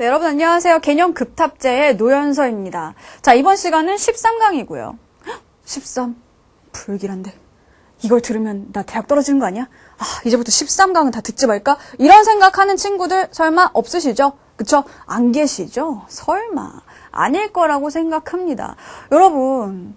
네, 여러분 안녕하세요. 개념 급탑제의 노현서입니다. 자, 이번 시간은 13강이고요. 13? 불길한데. 이걸 들으면 나 대학 떨어지는 거 아니야? 아, 이제부터 13강은 다 듣지 말까? 이런 생각하는 친구들 설마 없으시죠? 그쵸? 안 계시죠? 설마. 아닐 거라고 생각합니다. 여러분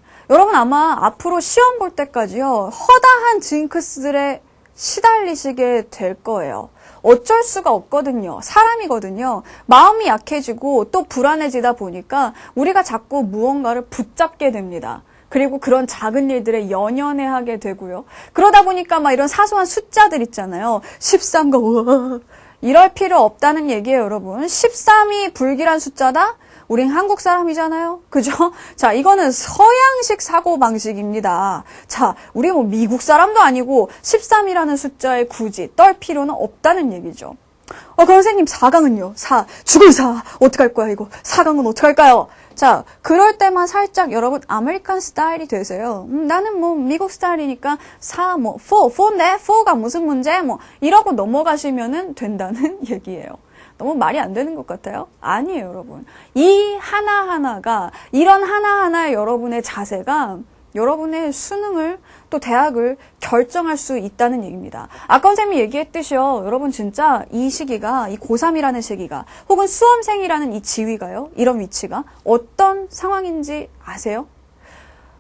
아마 앞으로 시험 볼 때까지요, 허다한 징크스들에 시달리시게 될 거예요. 어쩔 수가 없거든요. 사람이거든요. 마음이 약해지고 또 불안해지다 보니까 우리가 자꾸 무언가를 붙잡게 됩니다. 그리고 그런 작은 일들에 연연해하게 되고요. 그러다 보니까 막 이런 사소한 숫자들 있잖아요. 13가 우와, 이럴 필요 없다는 얘기예요, 여러분. 13이 불길한 숫자다? 우린 한국 사람이잖아요. 그죠? 자, 이거는 서양식 사고방식입니다. 자, 우리 뭐 미국 사람도 아니고 13이라는 숫자에 굳이 떨 필요는 없다는 얘기죠. 그럼 선생님 4강은요? 4. 죽을 4. 어떡할 거야, 이거? 4강은 어떡할까요? 자, 그럴 때만 살짝 여러분 아메리칸 스타일이 되세요. 나는 뭐 미국 스타일이니까 4, 4인데 4가 무슨 문제? 이러고 넘어가시면 된다는 얘기예요. 너무 말이 안 되는 것 같아요? 아니에요, 여러분. 이 하나하나가, 이런 하나하나의 여러분의 자세가 여러분의 수능을 또 대학을 결정할 수 있다는 얘기입니다. 아까 선생님이 얘기했듯이요. 여러분 진짜 이 시기가, 이 고3이라는 시기가, 혹은 수험생이라는 이 지위가요, 이런 위치가 어떤 상황인지 아세요?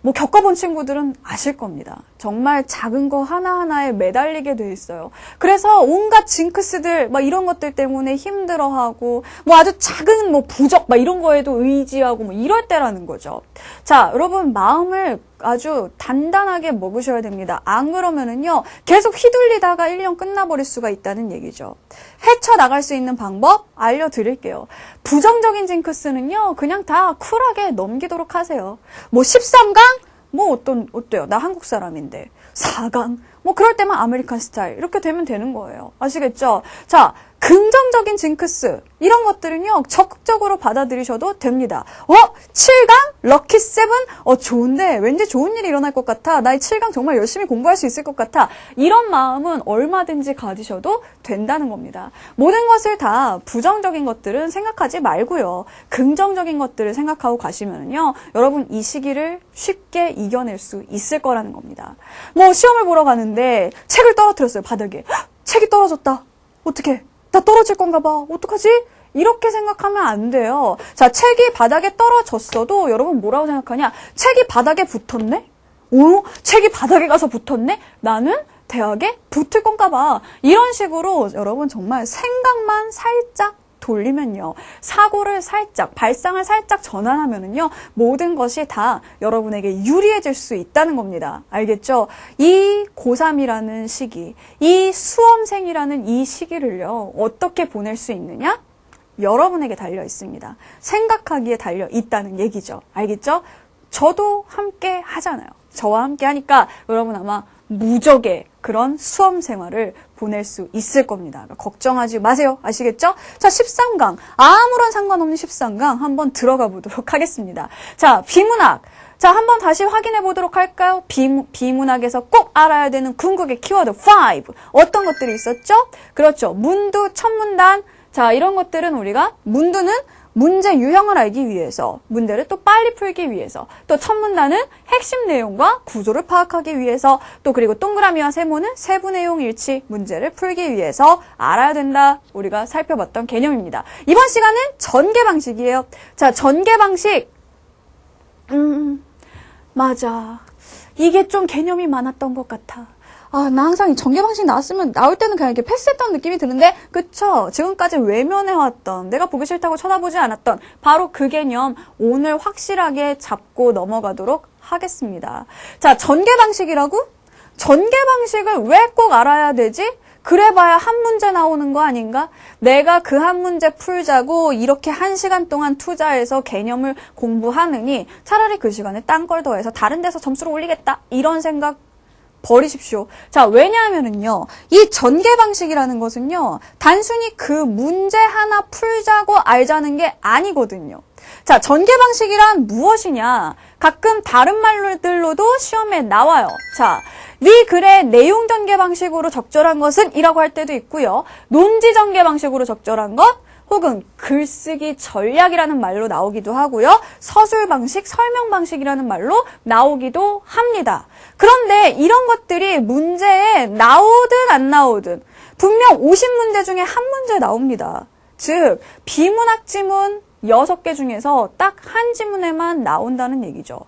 뭐 겪어본 친구들은 아실 겁니다. 정말 작은 거 하나하나에 매달리게 돼 있어요. 그래서 온갖 징크스들 막 이런 것들 때문에 힘들어하고 뭐 아주 작은 뭐 부적 막 이런 거에도 의지하고 뭐 이럴 때라는 거죠. 자, 여러분 마음을 아주 단단하게 먹으셔야 됩니다. 안 그러면은요, 계속 휘둘리다가 1년 끝나버릴 수가 있다는 얘기죠. 헤쳐나갈 수 있는 방법 알려드릴게요. 부정적인 징크스는요, 그냥 다 쿨하게 넘기도록 하세요. 뭐 13강? 뭐 어때요? 나 한국 사람인데. 4강? 뭐 그럴 때만 아메리칸 스타일. 이렇게 되면 되는 거예요. 아시겠죠? 자, 긍정적인 징크스. 이런 것들은요, 적극적으로 받아들이셔도 됩니다. 7강? 럭키 7? 좋은데, 왠지 좋은 일이 일어날 것 같아. 나 이 7강 정말 열심히 공부할 수 있을 것 같아. 이런 마음은 얼마든지 가지셔도 된다는 겁니다. 모든 것을 다 부정적인 것들은 생각하지 말고요. 긍정적인 것들을 생각하고 가시면요, 여러분 이 시기를 쉽게 이겨낼 수 있을 거라는 겁니다. 뭐 시험을 보러 가는데 책을 떨어뜨렸어요, 바닥에. 책이 떨어졌다. 어떡해? 나 떨어질 건가 봐. 어떡하지? 이렇게 생각하면 안 돼요. 자, 책이 바닥에 떨어졌어도 여러분 뭐라고 생각하냐? 책이 바닥에 붙었네? 책이 바닥에 가서 붙었네? 나는 대학에 붙을 건가 봐. 이런 식으로 여러분 정말 생각만 살짝 돌리면요, 사고를 살짝, 발상을 살짝 전환하면은요, 모든 것이 다 여러분에게 유리해질 수 있다는 겁니다. 알겠죠? 이 고3이라는 시기, 이 수험생이라는 이 시기를요, 어떻게 보낼 수 있느냐? 여러분에게 달려 있습니다. 생각하기에 달려 있다는 얘기죠. 알겠죠? 저도 함께 하잖아요. 저와 함께 하니까 여러분 아마 무적의 그런 수험 생활을 보낼 수 있을 겁니다. 그러니까 걱정하지 마세요. 아시겠죠? 자, 13강. 아무런 상관없는 13강 한번 들어가 보도록 하겠습니다. 자, 비문학. 자, 한번 다시 확인해 보도록 할까요? 비문학에서 꼭 알아야 되는 궁극의 키워드 5. 어떤 것들이 있었죠? 그렇죠. 문두, 천문단. 자, 이런 것들은 우리가 문두는 문제 유형을 알기 위해서, 문제를 또 빨리 풀기 위해서, 또 천문단은 핵심 내용과 구조를 파악하기 위해서, 또 그리고 동그라미와 세모는 세부 내용 일치 문제를 풀기 위해서 알아야 된다. 우리가 살펴봤던 개념입니다. 이번 시간은 전개 방식이에요. 자, 전개 방식. 맞아. 이게 좀 개념이 많았던 것 같아. 나 항상 이 전개 방식 나올 때는 그냥 이렇게 패스했던 느낌이 드는데, 그쵸? 지금까지 외면해왔던, 내가 보기 싫다고 쳐다보지 않았던 바로 그 개념 오늘 확실하게 잡고 넘어가도록 하겠습니다. 자, 전개 방식이라고? 전개 방식을 왜 꼭 알아야 되지? 그래봐야 한 문제 나오는 거 아닌가? 내가 그 한 문제 풀자고 이렇게 1시간 동안 투자해서 개념을 공부하느니 차라리 그 시간에 딴 걸 더해서 다른 데서 점수를 올리겠다. 이런 생각 버리십시오. 자, 왜냐하면은요, 이 전개 방식이라는 것은요, 단순히 그 문제 하나 풀자고 알자는 게 아니거든요. 자, 전개 방식이란 무엇이냐? 가끔 다른 말들로도 시험에 나와요. 자, 위 글의 내용 전개 방식으로 적절한 것은 이라고 할 때도 있고요. 논지 전개 방식으로 적절한 것, 혹은 글쓰기 전략이라는 말로 나오기도 하고요. 서술 방식, 설명 방식이라는 말로 나오기도 합니다. 그런데 이런 것들이 문제에 나오든 안 나오든 분명 50문제 중에 한 문제 나옵니다. 즉 비문학 지문 6개 중에서 딱 한 지문에만 나온다는 얘기죠.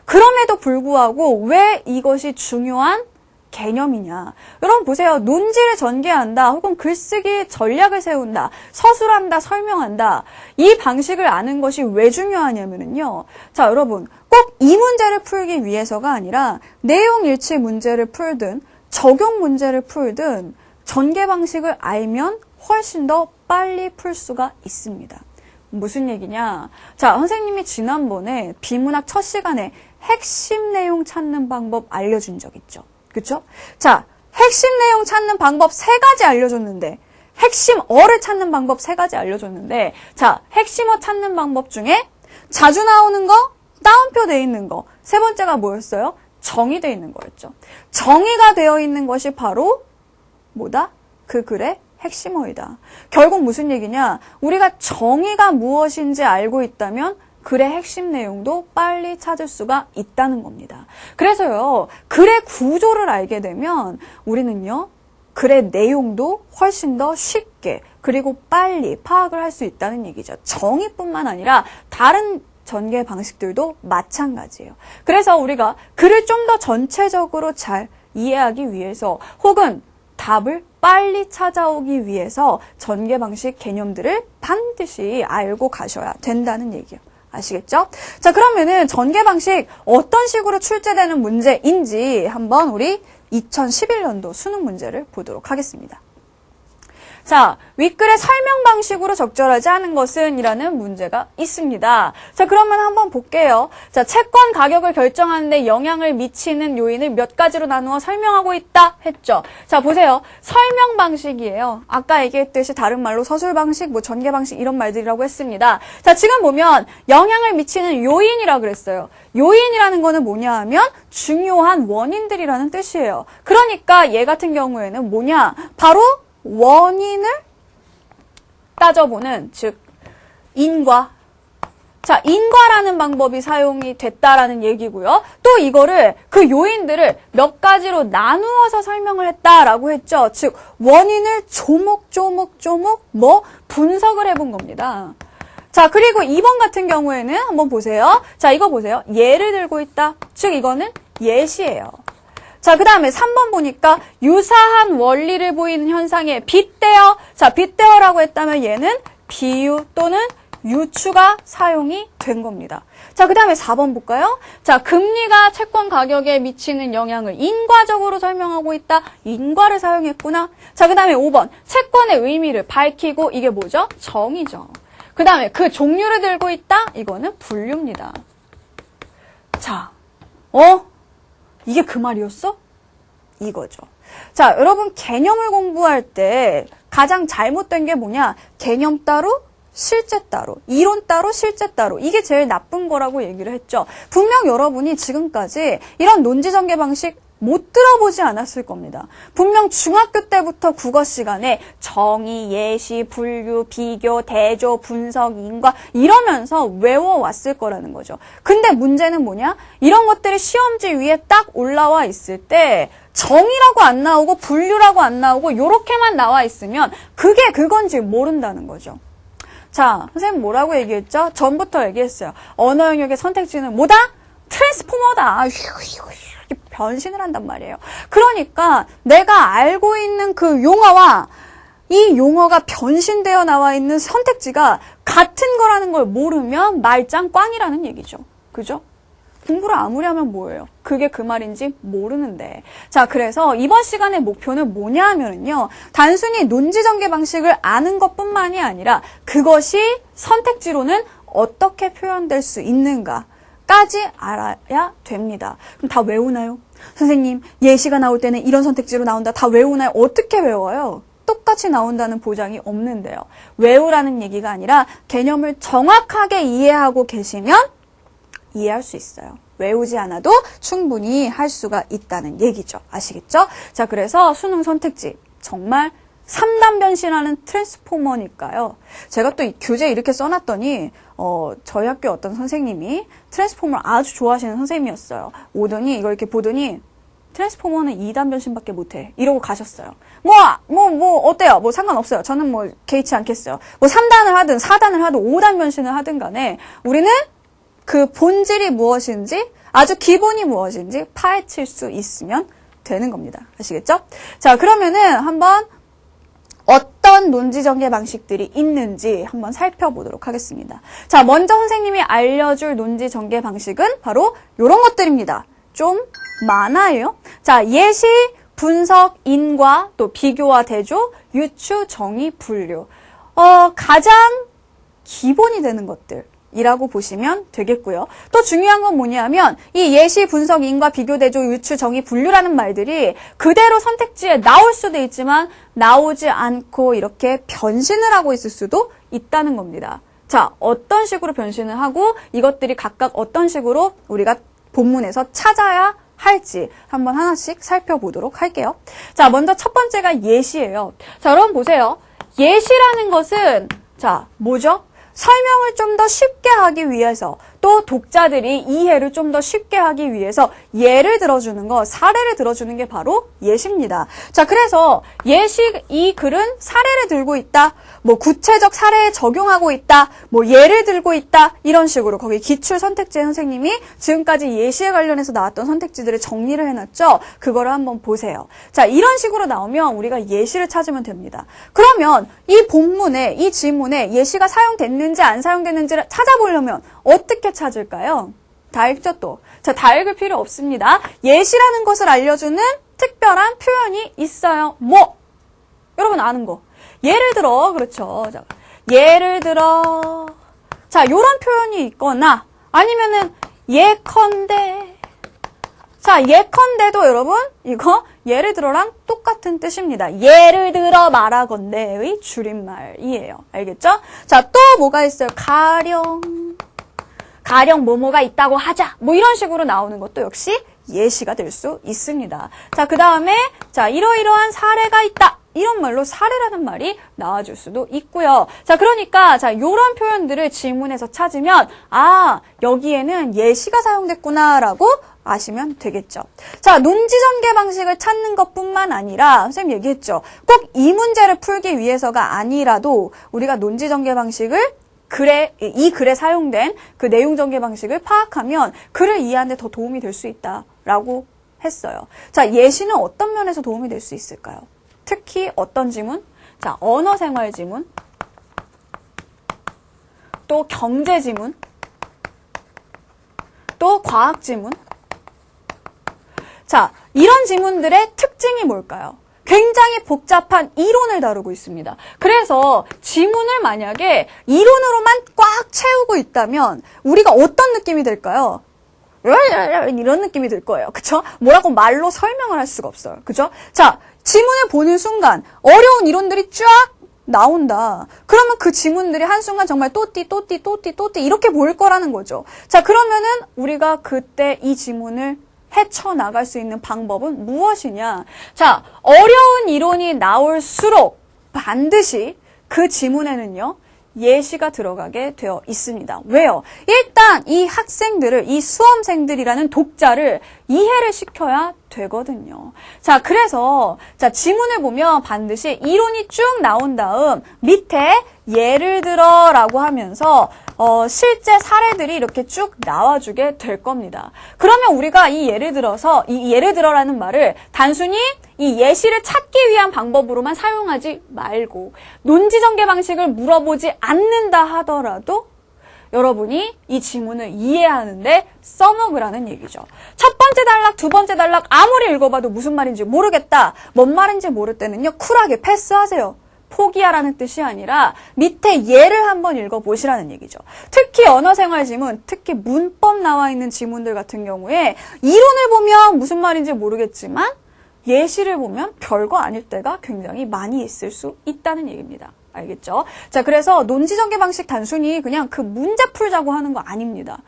그럼에도 불구하고 왜 이것이 중요한 개념이냐. 여러분 보세요. 논지를 전개한다, 혹은 글쓰기 전략을 세운다, 서술한다, 설명한다. 이 방식을 아는 것이 왜 중요하냐면요. 자, 여러분 꼭 이 문제를 풀기 위해서가 아니라 내용 일치 문제를 풀든 적용 문제를 풀든 전개 방식을 알면 훨씬 더 빨리 풀 수가 있습니다. 무슨 얘기냐? 자, 선생님이 지난번에 비문학 첫 시간에 핵심 내용 찾는 방법 알려준 적 있죠. 그쵸? 자, 핵심 내용 찾는 방법 3가지 알려줬는데, 핵심어를 찾는 방법 3가지 알려줬는데, 자, 핵심어 찾는 방법 중에 자주 나오는 거, 따옴표 돼 있는 거, 3번째가 뭐였어요? 정의돼 있는 거였죠. 정의가 되어 있는 것이 바로 뭐다? 그 글의 핵심어이다. 결국 무슨 얘기냐? 우리가 정의가 무엇인지 알고 있다면 글의 핵심 내용도 빨리 찾을 수가 있다는 겁니다. 그래서요, 글의 구조를 알게 되면 우리는요, 글의 내용도 훨씬 더 쉽게 그리고 빨리 파악을 할 수 있다는 얘기죠. 정의뿐만 아니라 다른 전개 방식들도 마찬가지예요. 그래서 우리가 글을 좀 더 전체적으로 잘 이해하기 위해서 혹은 답을 빨리 찾아오기 위해서 전개 방식 개념들을 반드시 알고 가셔야 된다는 얘기예요. 아시겠죠? 자, 그러면은 전개 방식 어떤 식으로 출제되는 문제인지 한번 우리 2011년도 수능 문제를 보도록 하겠습니다. 자, 윗글의 설명 방식으로 적절하지 않은 것은 이라는 문제가 있습니다. 자, 그러면 한번 볼게요. 자, 채권 가격을 결정하는데 영향을 미치는 요인을 몇 가지로 나누어 설명하고 있다 했죠. 자, 보세요. 설명 방식이에요. 아까 얘기했듯이 다른 말로 서술 방식, 뭐 전개 방식 이런 말들이라고 했습니다. 자, 지금 보면 영향을 미치는 요인이라고 그랬어요. 요인이라는 거는 뭐냐 하면 중요한 원인들이라는 뜻이에요. 그러니까 얘 같은 경우에는 뭐냐? 바로 원인을 따져보는, 즉 인과. 자, 인과라는 방법이 사용이 됐다라는 얘기고요. 또 이거를 그 요인들을 몇 가지로 나누어서 설명을 했다라고 했죠. 즉 원인을 조목조목조목 분석을 해본 겁니다. 자, 그리고 2번 같은 경우에는 한번 보세요. 자, 이거 보세요. 예를 들고 있다. 즉 이거는 예시예요. 자, 그 다음에 3번 보니까 유사한 원리를 보이는 현상에 빗대어. 자, 빗대어라고 했다면 얘는 비유 또는 유추가 사용이 된 겁니다. 자, 그 다음에 4번 볼까요? 자, 금리가 채권 가격에 미치는 영향을 인과적으로 설명하고 있다. 인과를 사용했구나. 자, 그 다음에 5번 채권의 의미를 밝히고, 이게 뭐죠? 정의죠. 그 다음에 그 종류를 들고 있다. 이거는 분류입니다. 자, 이게 그 말이었어? 이거죠. 자, 여러분 개념을 공부할 때 가장 잘못된 게 뭐냐? 개념 따로, 실제 따로, 이론 따로, 실제 따로. 이게 제일 나쁜 거라고 얘기를 했죠. 분명 여러분이 지금까지 이런 논지 전개 방식 못 들어보지 않았을 겁니다. 분명 중학교 때부터 국어 시간에 정의, 예시, 분류, 비교, 대조, 분석, 인과 이러면서 외워왔을 거라는 거죠. 근데 문제는 뭐냐? 이런 것들이 시험지 위에 딱 올라와 있을 때 정의라고 안 나오고 분류라고 안 나오고 요렇게만 나와 있으면 그게 그건지 모른다는 거죠. 자, 선생님 뭐라고 얘기했죠? 전부터 얘기했어요. 언어 영역의 선택지는 뭐다? 트랜스포머다. 변신을 한단 말이에요. 그러니까 내가 알고 있는 그 용어와 이 용어가 변신되어 나와 있는 선택지가 같은 거라는 걸 모르면 말짱 꽝이라는 얘기죠. 그죠? 공부를 아무리 하면 뭐예요? 그게 그 말인지 모르는데. 자, 그래서 이번 시간의 목표는 뭐냐 하면요. 단순히 논지 전개 방식을 아는 것뿐만이 아니라 그것이 선택지로는 어떻게 표현될 수 있는가 까지 알아야 됩니다. 그럼 다 외우나요? 선생님, 예시가 나올 때는 이런 선택지로 나온다. 다 외우나요? 어떻게 외워요? 똑같이 나온다는 보장이 없는데요. 외우라는 얘기가 아니라 개념을 정확하게 이해하고 계시면 이해할 수 있어요. 외우지 않아도 충분히 할 수가 있다는 얘기죠. 아시겠죠? 자, 그래서 수능 선택지 정말 3단 변신하는 트랜스포머니까요. 제가 또 이 교재에 이렇게 써놨더니 저희 학교 어떤 선생님이 트랜스포머를 아주 좋아하시는 선생님이었어요. 오더니 이걸 이렇게 보더니 트랜스포머는 2단 변신밖에 못해. 이러고 가셨어요. 어때요? 뭐 상관없어요. 저는 뭐 개의치 않겠어요. 뭐 3단을 하든 4단을 하든 5단 변신을 하든 간에 우리는 그 본질이 무엇인지 아주 기본이 무엇인지 파헤칠 수 있으면 되는 겁니다. 아시겠죠? 자, 그러면은 한번 어떤 논지 전개 방식들이 있는지 한번 살펴보도록 하겠습니다. 자, 먼저 선생님이 알려줄 논지 전개 방식은 바로 이런 것들입니다. 좀 많아요. 자, 예시, 분석, 인과, 또 비교와 대조, 유추, 정의, 분류. 가장 기본이 되는 것들이라고 보시면 되겠고요. 또 중요한 건 뭐냐면 이 예시, 분석, 인과, 비교, 대조, 유추, 정의, 분류라는 말들이 그대로 선택지에 나올 수도 있지만 나오지 않고 이렇게 변신을 하고 있을 수도 있다는 겁니다. 자, 어떤 식으로 변신을 하고 이것들이 각각 어떤 식으로 우리가 본문에서 찾아야 할지 한번 하나씩 살펴보도록 할게요. 자, 먼저 첫 번째가 예시예요. 자, 여러분 보세요. 예시라는 것은 자, 뭐죠? 설명을 좀 더 쉽게 하기 위해서 또 독자들이 이해를 좀 더 쉽게 하기 위해서 예를 들어주는 거, 사례를 들어주는 게 바로 예시입니다. 자, 그래서 예시, 이 글은 사례를 들고 있다, 뭐 구체적 사례에 적용하고 있다, 뭐 예를 들고 있다, 이런 식으로 거기 기출 선택지에 선생님이 지금까지 예시에 관련해서 나왔던 선택지들을 정리를 해놨죠? 그거를 한번 보세요. 자, 이런 식으로 나오면 우리가 예시를 찾으면 됩니다. 그러면 이 본문에, 이 지문에 예시가 사용됐는지 안 사용됐는지를 찾아보려면 어떻게 찾을까요? 다 읽죠, 또. 자, 다 읽을 필요 없습니다. 예시라는 것을 알려주는 특별한 표현이 있어요. 뭐? 여러분 아는 거. 예를 들어, 그렇죠. 자, 예를 들어. 자, 요런 표현이 있거나 아니면은 예컨대. 자, 예컨대도 여러분 이거 예를 들어랑 똑같은 뜻입니다. 예를 들어 말하건대의 줄임말이에요. 알겠죠? 자, 또 뭐가 있어요? 가령 뭐뭐가 있다고 하자. 뭐 이런 식으로 나오는 것도 역시 예시가 될 수 있습니다. 자, 그 다음에 자, 이러이러한 사례가 있다. 이런 말로 사례라는 말이 나와줄 수도 있고요. 자, 그러니까 자, 요런 표현들을 지문에서 찾으면 아, 여기에는 예시가 사용됐구나라고 아시면 되겠죠. 자, 논지 전개 방식을 찾는 것뿐만 아니라 선생님 얘기했죠. 꼭 이 문제를 풀기 위해서가 아니라도 우리가 논지 전개 방식을 이 글에 사용된 그 내용 전개 방식을 파악하면 글을 이해하는 데 더 도움이 될 수 있다라고 했어요. 자, 예시는 어떤 면에서 도움이 될 수 있을까요? 특히 어떤 지문? 자, 언어 생활 지문, 또 경제 지문, 또 과학 지문. 자, 이런 지문들의 특징이 뭘까요? 굉장히 복잡한 이론을 다루고 있습니다. 그래서 지문을 만약에 이론으로만 꽉 채우고 있다면 우리가 어떤 느낌이 들까요? 이런 느낌이 들 거예요. 그쵸? 뭐라고 말로 설명을 할 수가 없어요. 그죠? 자, 지문을 보는 순간 어려운 이론들이 쫙 나온다. 그러면 그 지문들이 한순간 정말 또띠 이렇게 보일 거라는 거죠. 자, 그러면은 우리가 그때 이 지문을 헤쳐나갈 수 있는 방법은 무엇이냐? 자, 어려운 이론이 나올수록 반드시 그 지문에는요, 예시가 들어가게 되어 있습니다. 왜요? 일단 이 학생들을, 이 수험생들이라는 독자를 이해를 시켜야 되거든요. 자, 그래서 자, 지문을 보면 반드시 이론이 쭉 나온 다음 밑에 예를 들어라고 하면서 실제 사례들이 이렇게 쭉 나와주게 될 겁니다. 그러면 우리가 이 예를 들어라는 말을 단순히 이 예시를 찾기 위한 방법으로만 사용하지 말고 논지 전개 방식을 물어보지 않는다 하더라도 여러분이 이 지문을 이해하는데 써먹으라는 얘기죠. 첫 번째 단락, 두 번째 단락 아무리 읽어봐도 무슨 말인지 모르겠다. 뭔 말인지 모를 때는요. 쿨하게 패스하세요. 포기하라는 뜻이 아니라 밑에 예를 한번 읽어보시라는 얘기죠. 특히 언어생활 지문, 특히 문법 나와 있는 지문들 같은 경우에 이론을 보면 무슨 말인지 모르겠지만 예시를 보면 별거 아닐 때가 굉장히 많이 있을 수 있다는 얘기입니다. 알겠죠? 자, 그래서 논지 전개 방식 단순히 그냥 그 문제 풀자고 하는 거 아닙니다.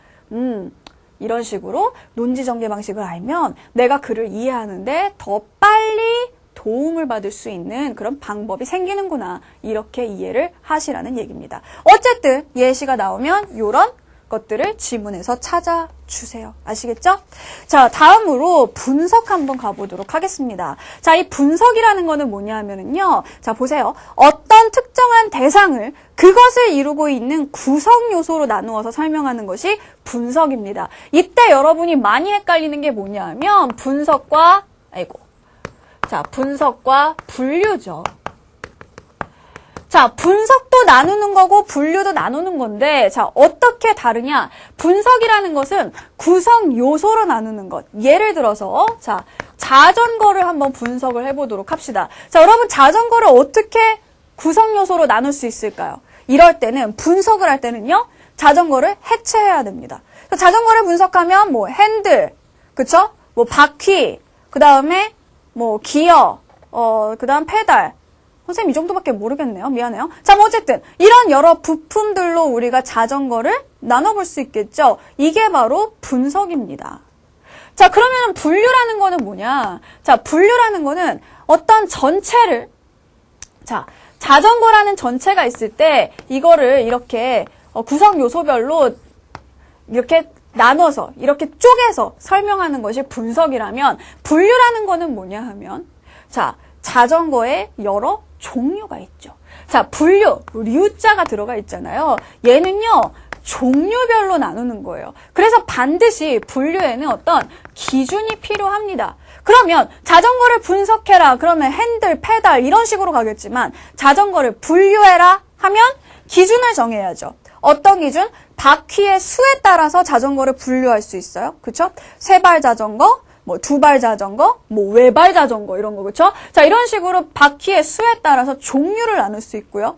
이런 식으로 논지 전개 방식을 알면 내가 글을 이해하는데 더 빨리 도움을 받을 수 있는 그런 방법이 생기는구나. 이렇게 이해를 하시라는 얘기입니다. 어쨌든 예시가 나오면 이런 것들을 지문에서 찾아주세요. 아시겠죠? 자, 다음으로 분석 한번 가보도록 하겠습니다. 자, 이 분석이라는 거는 뭐냐 하면은요. 자, 보세요. 어떤 특정한 대상을 그것을 이루고 있는 구성 요소로 나누어서 설명하는 것이 분석입니다. 이때 여러분이 많이 헷갈리는 게 뭐냐 하면 분석과 분류죠. 자, 분석도 나누는 거고 분류도 나누는 건데, 자, 어떻게 다르냐? 분석이라는 것은 구성 요소로 나누는 것. 예를 들어서, 자, 자전거를 한번 분석을 해보도록 합시다. 자, 여러분 자전거를 어떻게 구성 요소로 나눌 수 있을까요? 이럴 때는, 분석을 할 때는요, 자전거를 해체해야 됩니다. 자전거를 분석하면 뭐 핸들, 그쵸? 뭐 바퀴, 그 다음에 뭐 기어, 그 다음 페달, 선생님 이 정도밖에 모르겠네요. 미안해요. 자, 뭐 어쨌든 이런 여러 부품들로 우리가 자전거를 나눠볼 수 있겠죠. 이게 바로 분석입니다. 자, 그러면 분류라는 거는 뭐냐? 자, 분류라는 거는 어떤 전체를, 자, 자전거라는 전체가 있을 때 이거를 이렇게 구성 요소별로 이렇게 나눠서 이렇게 쪼개서 설명하는 것이 분석이라면, 분류라는 거는 뭐냐 하면, 자, 자전거에 여러 종류가 있죠. 자, 분류, 류자가 들어가 있잖아요. 얘는요, 종류별로 나누는 거예요. 그래서 반드시 분류에는 어떤 기준이 필요합니다. 그러면 자전거를 분석해라. 그러면 핸들, 페달 이런 식으로 가겠지만 자전거를 분류해라 하면 기준을 정해야죠. 어떤 기준? 바퀴의 수에 따라서 자전거를 분류할 수 있어요. 그쵸? 세발 자전거, 뭐 두발 자전거, 뭐 외발 자전거 이런 거 그렇죠? 자, 이런 식으로 바퀴의 수에 따라서 종류를 나눌 수 있고요.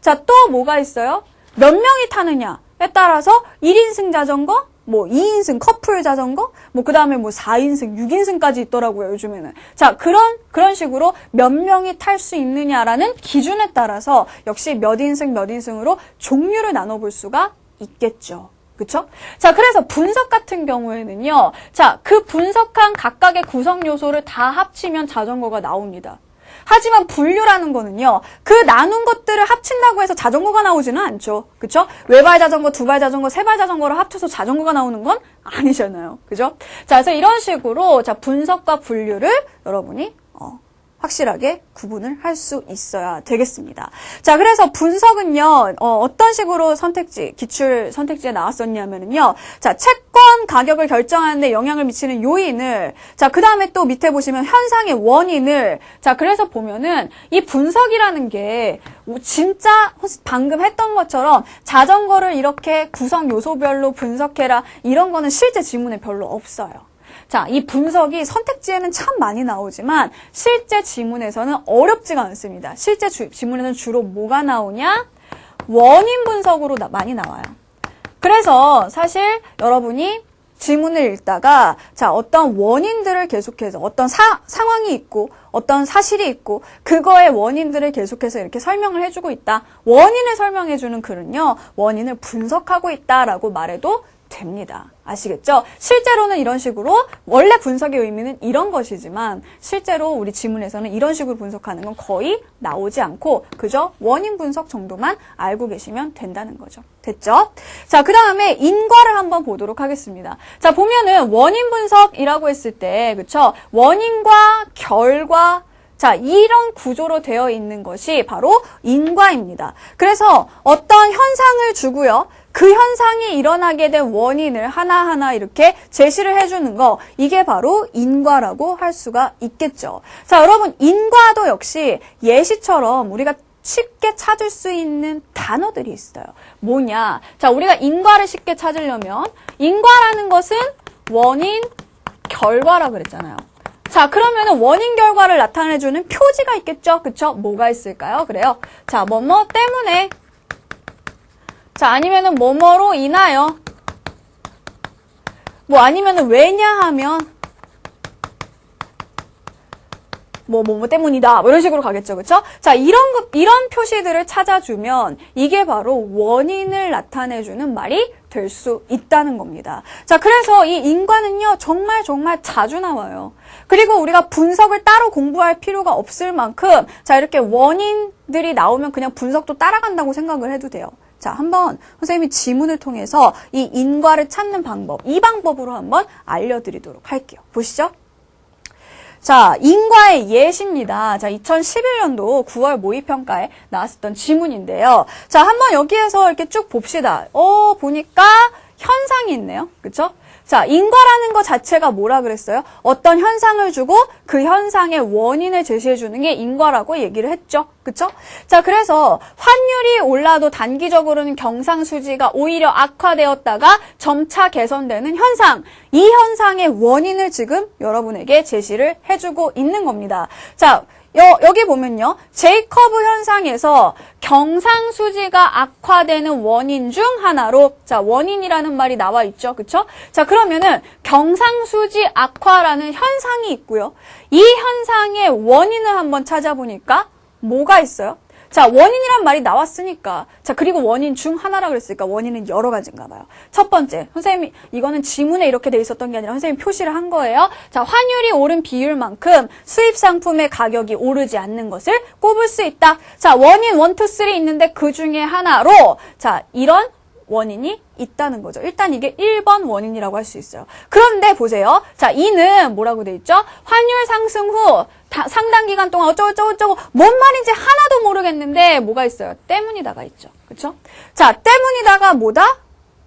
자, 또 뭐가 있어요? 몇 명이 타느냐에 따라서 1인승 자전거, 뭐 2인승 커플 자전거, 뭐 그다음에 뭐 4인승, 6인승까지 있더라고요, 요즘에는. 자, 그런 식으로 몇 명이 탈 수 있느냐라는 기준에 따라서 역시 몇 인승으로 종류를 나눠 볼 수가 있겠죠. 그쵸? 자, 그래서 분석 같은 경우에는요. 자, 그 분석한 각각의 구성 요소를 다 합치면 자전거가 나옵니다. 하지만 분류라는 거는요. 그 나눈 것들을 합친다고 해서 자전거가 나오지는 않죠. 그쵸? 외발 자전거, 두발 자전거, 세발 자전거를 합쳐서 자전거가 나오는 건 아니잖아요. 그죠? 자, 그래서 이런 식으로 자, 분석과 분류를 여러분이 확실하게 구분을 할 수 있어야 되겠습니다. 자, 그래서 분석은요, 어떤 식으로 기출 선택지에 나왔었냐면요. 자, 채권 가격을 결정하는데 영향을 미치는 요인을, 자, 그 다음에 또 밑에 보시면 현상의 원인을, 자, 그래서 보면은 이 분석이라는 게 진짜 방금 했던 것처럼 자전거를 이렇게 구성 요소별로 분석해라, 이런 거는 실제 지문에 별로 없어요. 자, 이 분석이 선택지에는 참 많이 나오지만 실제 지문에서는 어렵지가 않습니다. 실제 지문에서는 주로 뭐가 나오냐? 원인 분석으로 많이 나와요. 그래서 사실 여러분이 지문을 읽다가 자, 어떤 원인들을 계속해서 어떤 상황이 있고 어떤 사실이 있고 그거의 원인들을 계속해서 이렇게 설명을 해주고 있다. 원인을 설명해주는 글은요. 원인을 분석하고 있다라고 말해도 됩니다. 아시겠죠? 실제로는 이런 식으로 원래 분석의 의미는 이런 것이지만 실제로 우리 지문에서는 이런 식으로 분석하는 건 거의 나오지 않고 그저 원인 분석 정도만 알고 계시면 된다는 거죠. 됐죠? 자, 그 다음에 인과를 한번 보도록 하겠습니다. 자, 보면은 원인 분석이라고 했을 때 그쵸? 원인과 결과 자, 이런 구조로 되어 있는 것이 바로 인과입니다. 그래서 어떤 현상을 주고요. 그 현상이 일어나게 된 원인을 하나하나 이렇게 제시를 해주는 거, 이게 바로 인과라고 할 수가 있겠죠. 자, 여러분, 인과도 역시 예시처럼 우리가 쉽게 찾을 수 있는 단어들이 있어요. 뭐냐? 자, 우리가 인과를 쉽게 찾으려면 인과라는 것은 원인, 결과라고 그랬잖아요. 자, 그러면은 원인 결과를 나타내주는 표지가 있겠죠? 그쵸? 뭐가 있을까요? 그래요. 자, 뭐뭐 때문에. 자, 아니면은 뭐뭐로 인하여. 뭐 아니면은 왜냐하면. 뭐 때문이다. 뭐 이런 식으로 가겠죠. 그쵸? 자, 이런 표시들을 찾아주면 이게 바로 원인을 나타내주는 말이 될 수 있다는 겁니다. 자, 그래서 이 인과는요, 정말 자주 나와요. 그리고 우리가 분석을 따로 공부할 필요가 없을 만큼, 자, 이렇게 원인들이 나오면 그냥 분석도 따라간다고 생각을 해도 돼요. 자, 한번 선생님이 지문을 통해서 이 인과를 찾는 방법, 이 방법으로 한번 알려드리도록 할게요. 보시죠. 자, 인과의 예시입니다. 자, 2011년도 9월 모의평가에 나왔었던 지문인데요. 자, 한번 여기에서 이렇게 쭉 봅시다. 보니까 현상이 있네요. 그쵸? 자, 인과라는 것 자체가 뭐라 그랬어요? 어떤 현상을 주고 그 현상의 원인을 제시해주는 게 인과라고 얘기를 했죠. 그쵸? 자, 그래서 환율이 올라도 단기적으로는 경상수지가 오히려 악화되었다가 점차 개선되는 현상. 이 현상의 원인을 지금 여러분에게 제시를 해주고 있는 겁니다. 자, 여기 보면요. 제이커브 현상에서 경상수지가 악화되는 원인 중 하나로, 자, 원인이라는 말이 나와 있죠. 그쵸? 자, 그러면은 경상수지 악화라는 현상이 있고요. 이 현상의 원인을 한번 찾아보니까 뭐가 있어요? 자, 원인이란 말이 나왔으니까. 자, 그리고 원인 중 하나라 그랬으니까 원인은 여러 가지인가 봐요. 첫 번째, 선생님이, 이거는 지문에 이렇게 돼 있었던 게 아니라 선생님이 표시를 한 거예요. 자, 환율이 오른 비율만큼 수입 상품의 가격이 오르지 않는 것을 꼽을 수 있다. 자, 원인 1, 2, 3 있는데 그 중에 하나로, 자, 이런 원인이 있다는 거죠. 일단 이게 1번 원인이라고 할 수 있어요. 그런데 보세요. 자, 이는 뭐라고 돼 있죠? 환율 상승 후 상당 기간 동안 어쩌고 뭔 말인지 하나도 모르겠는데 뭐가 있어요? 때문이다가 있죠. 그렇죠? 자, 때문이다가 뭐다?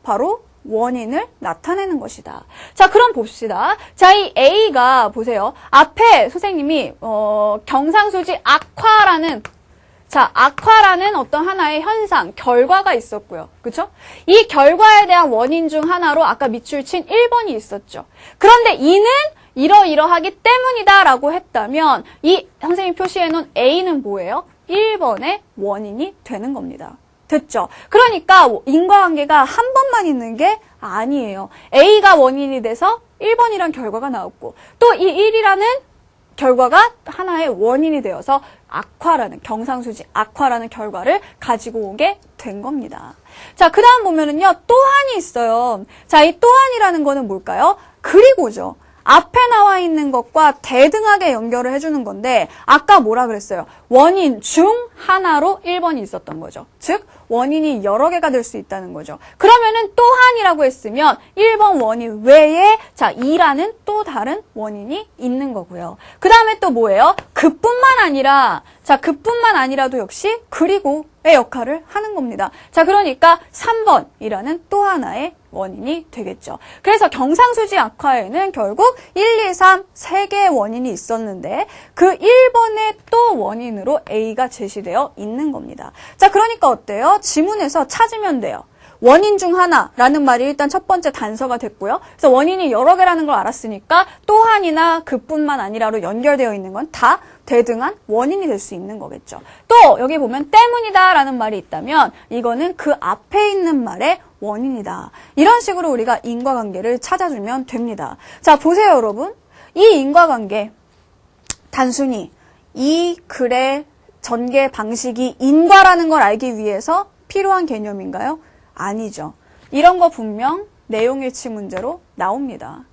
바로 원인을 나타내는 것이다. 자, 그럼 봅시다. 자, 이 A가 보세요. 앞에 선생님이 경상수지 악화라는, 자, 악화라는 어떤 하나의 현상, 결과가 있었고요. 그쵸? 이 결과에 대한 원인 중 하나로 아까 밑줄 친 1번이 있었죠. 그런데 이는 이러이러하기 때문이다 라고 했다면 이 선생님이 표시해 놓은 A는 뭐예요? 1번의 원인이 되는 겁니다. 됐죠? 그러니까 인과관계가 한 번만 있는 게 아니에요. A가 원인이 돼서 1번이란 결과가 나왔고 또 이 1이라는 결과가 하나의 원인이 되어서 악화라는, 경상수지 악화라는 결과를 가지고 오게 된 겁니다. 자, 그 다음 보면은요, 또한이 있어요. 자, 이 또한이라는 거는 뭘까요? 그리고죠. 앞에 나와 있는 것과 대등하게 연결을 해주는 건데 아까 뭐라 그랬어요? 원인 중 하나로 1번이 있었던 거죠. 즉 원인이 여러 개가 될 수 있다는 거죠. 그러면은 또한이라고 했으면 1번 원인 외에 자 2라는 또 다른 원인이 있는 거고요. 그 다음에 또 뭐예요? 그뿐만 아니라 자 그뿐만 아니라도 역시 그리고의 역할을 하는 겁니다. 자 그러니까 3번이라는 또 하나의 원인이 되겠죠. 그래서 경상수지 악화에는 결국 1, 2, 3, 3개의 원인이 있었는데 그 1번의 또 원인으로 A가 제시되어 있는 겁니다. 자, 그러니까 어때요? 지문에서 찾으면 돼요. 원인 중 하나라는 말이 일단 첫 번째 단서가 됐고요. 그래서 원인이 여러 개라는 걸 알았으니까 또한이나 그뿐만 아니라로 연결되어 있는 건 다 대등한 원인이 될 수 있는 거겠죠. 또 여기 보면 때문이다 라는 말이 있다면 이거는 그 앞에 있는 말의 원인이다. 이런 식으로 우리가 인과관계를 찾아주면 됩니다. 자, 보세요 여러분. 이 인과관계 단순히 이 글의 전개 방식이 인과라는 걸 알기 위해서 필요한 개념인가요? 아니죠. 이런 거 분명 내용일치 문제로 나옵니다.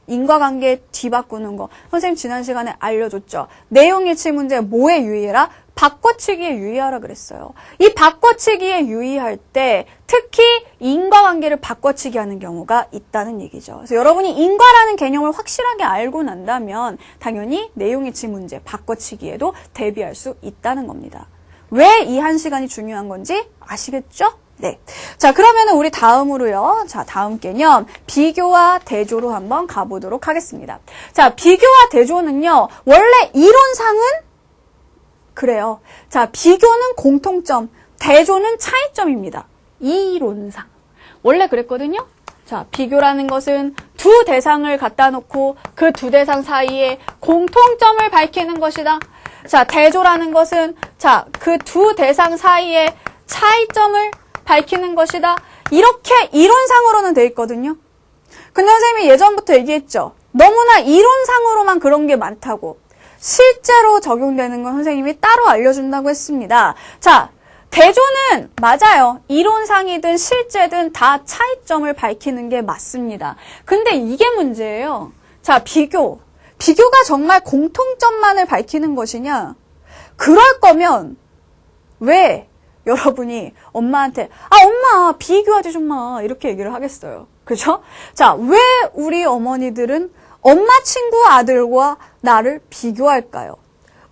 인과관계 뒤바꾸는 거. 선생님 지난 시간에 알려줬죠. 내용일치 문제 뭐에 유의해라? 바꿔치기에 유의하라 그랬어요. 이 바꿔치기에 유의할 때 특히 인과관계를 바꿔치기 하는 경우가 있다는 얘기죠. 그래서 여러분이 인과라는 개념을 확실하게 알고 난다면 당연히 내용일치 문제 바꿔치기에도 대비할 수 있다는 겁니다. 왜 이 한 시간이 중요한 건지 아시겠죠? 네. 자, 그러면은 우리 다음으로요. 자, 다음 개념. 비교와 대조로 한번 가보도록 하겠습니다. 자, 비교와 대조는요. 원래 이론상은 그래요. 자, 비교는 공통점, 대조는 차이점입니다. 이론상. 원래 그랬거든요. 자, 비교라는 것은 두 대상을 갖다 놓고 그 두 대상 사이에 공통점을 밝히는 것이다. 자, 대조라는 것은 자, 그 두 대상 사이에 차이점을 밝히는 것이다. 이렇게 이론상으로는 돼 있거든요. 근데 선생님이 예전부터 얘기했죠. 너무나 이론상으로만 그런 게 많다고. 실제로 적용되는 건 선생님이 따로 알려준다고 했습니다. 자, 대조는 맞아요. 이론상이든 실제든 다 차이점을 밝히는 게 맞습니다. 근데 이게 문제예요. 자, 비교가 정말 공통점만을 밝히는 것이냐? 그럴 거면 왜 여러분이 엄마한테 엄마 비교하지 좀 마 이렇게 얘기를 하겠어요. 그죠? 자, 왜 우리 어머니들은 엄마 친구 아들과 나를 비교할까요?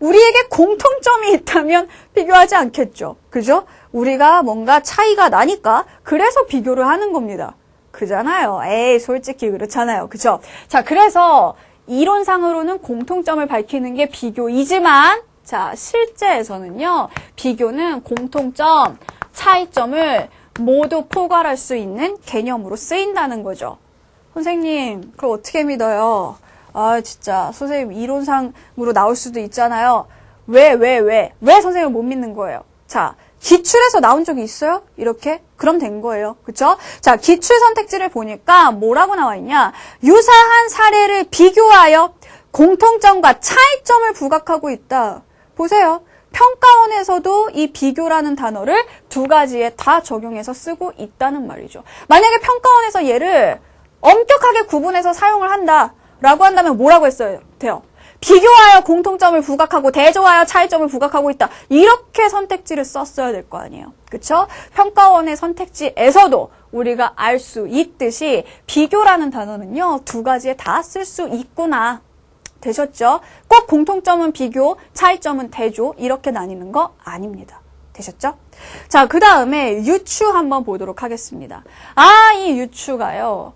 우리에게 공통점이 있다면 비교하지 않겠죠. 그죠? 우리가 뭔가 차이가 나니까 그래서 비교를 하는 겁니다. 그잖아요. 에이, 솔직히 그렇잖아요. 그죠? 자, 그래서 이론상으로는 공통점을 밝히는 게 비교이지만 자, 실제에서는요. 비교는 공통점, 차이점을 모두 포괄할 수 있는 개념으로 쓰인다는 거죠. 선생님, 그걸 어떻게 믿어요? 진짜 선생님 이론상으로 나올 수도 있잖아요. 왜 선생님을 못 믿는 거예요? 자, 기출에서 나온 적이 있어요? 이렇게? 그럼 된 거예요. 그쵸? 자, 기출 선택지를 보니까 뭐라고 나와 있냐? 유사한 사례를 비교하여 공통점과 차이점을 부각하고 있다. 보세요. 평가원에서도 이 비교라는 단어를 두 가지에 다 적용해서 쓰고 있다는 말이죠. 만약에 평가원에서 얘를 엄격하게 구분해서 사용을 한다라고 한다면 뭐라고 했어요? 돼요. 비교하여 공통점을 부각하고 대조하여 차이점을 부각하고 있다. 이렇게 선택지를 썼어야 될 거 아니에요. 그쵸? 평가원의 선택지에서도 우리가 알 수 있듯이 비교라는 단어는요. 두 가지에 다 쓸 수 있구나. 되셨죠? 꼭 공통점은 비교, 차이점은 대조 이렇게 나뉘는 거 아닙니다. 되셨죠? 자, 그 다음에 유추 한번 보도록 하겠습니다. 이 유추가요.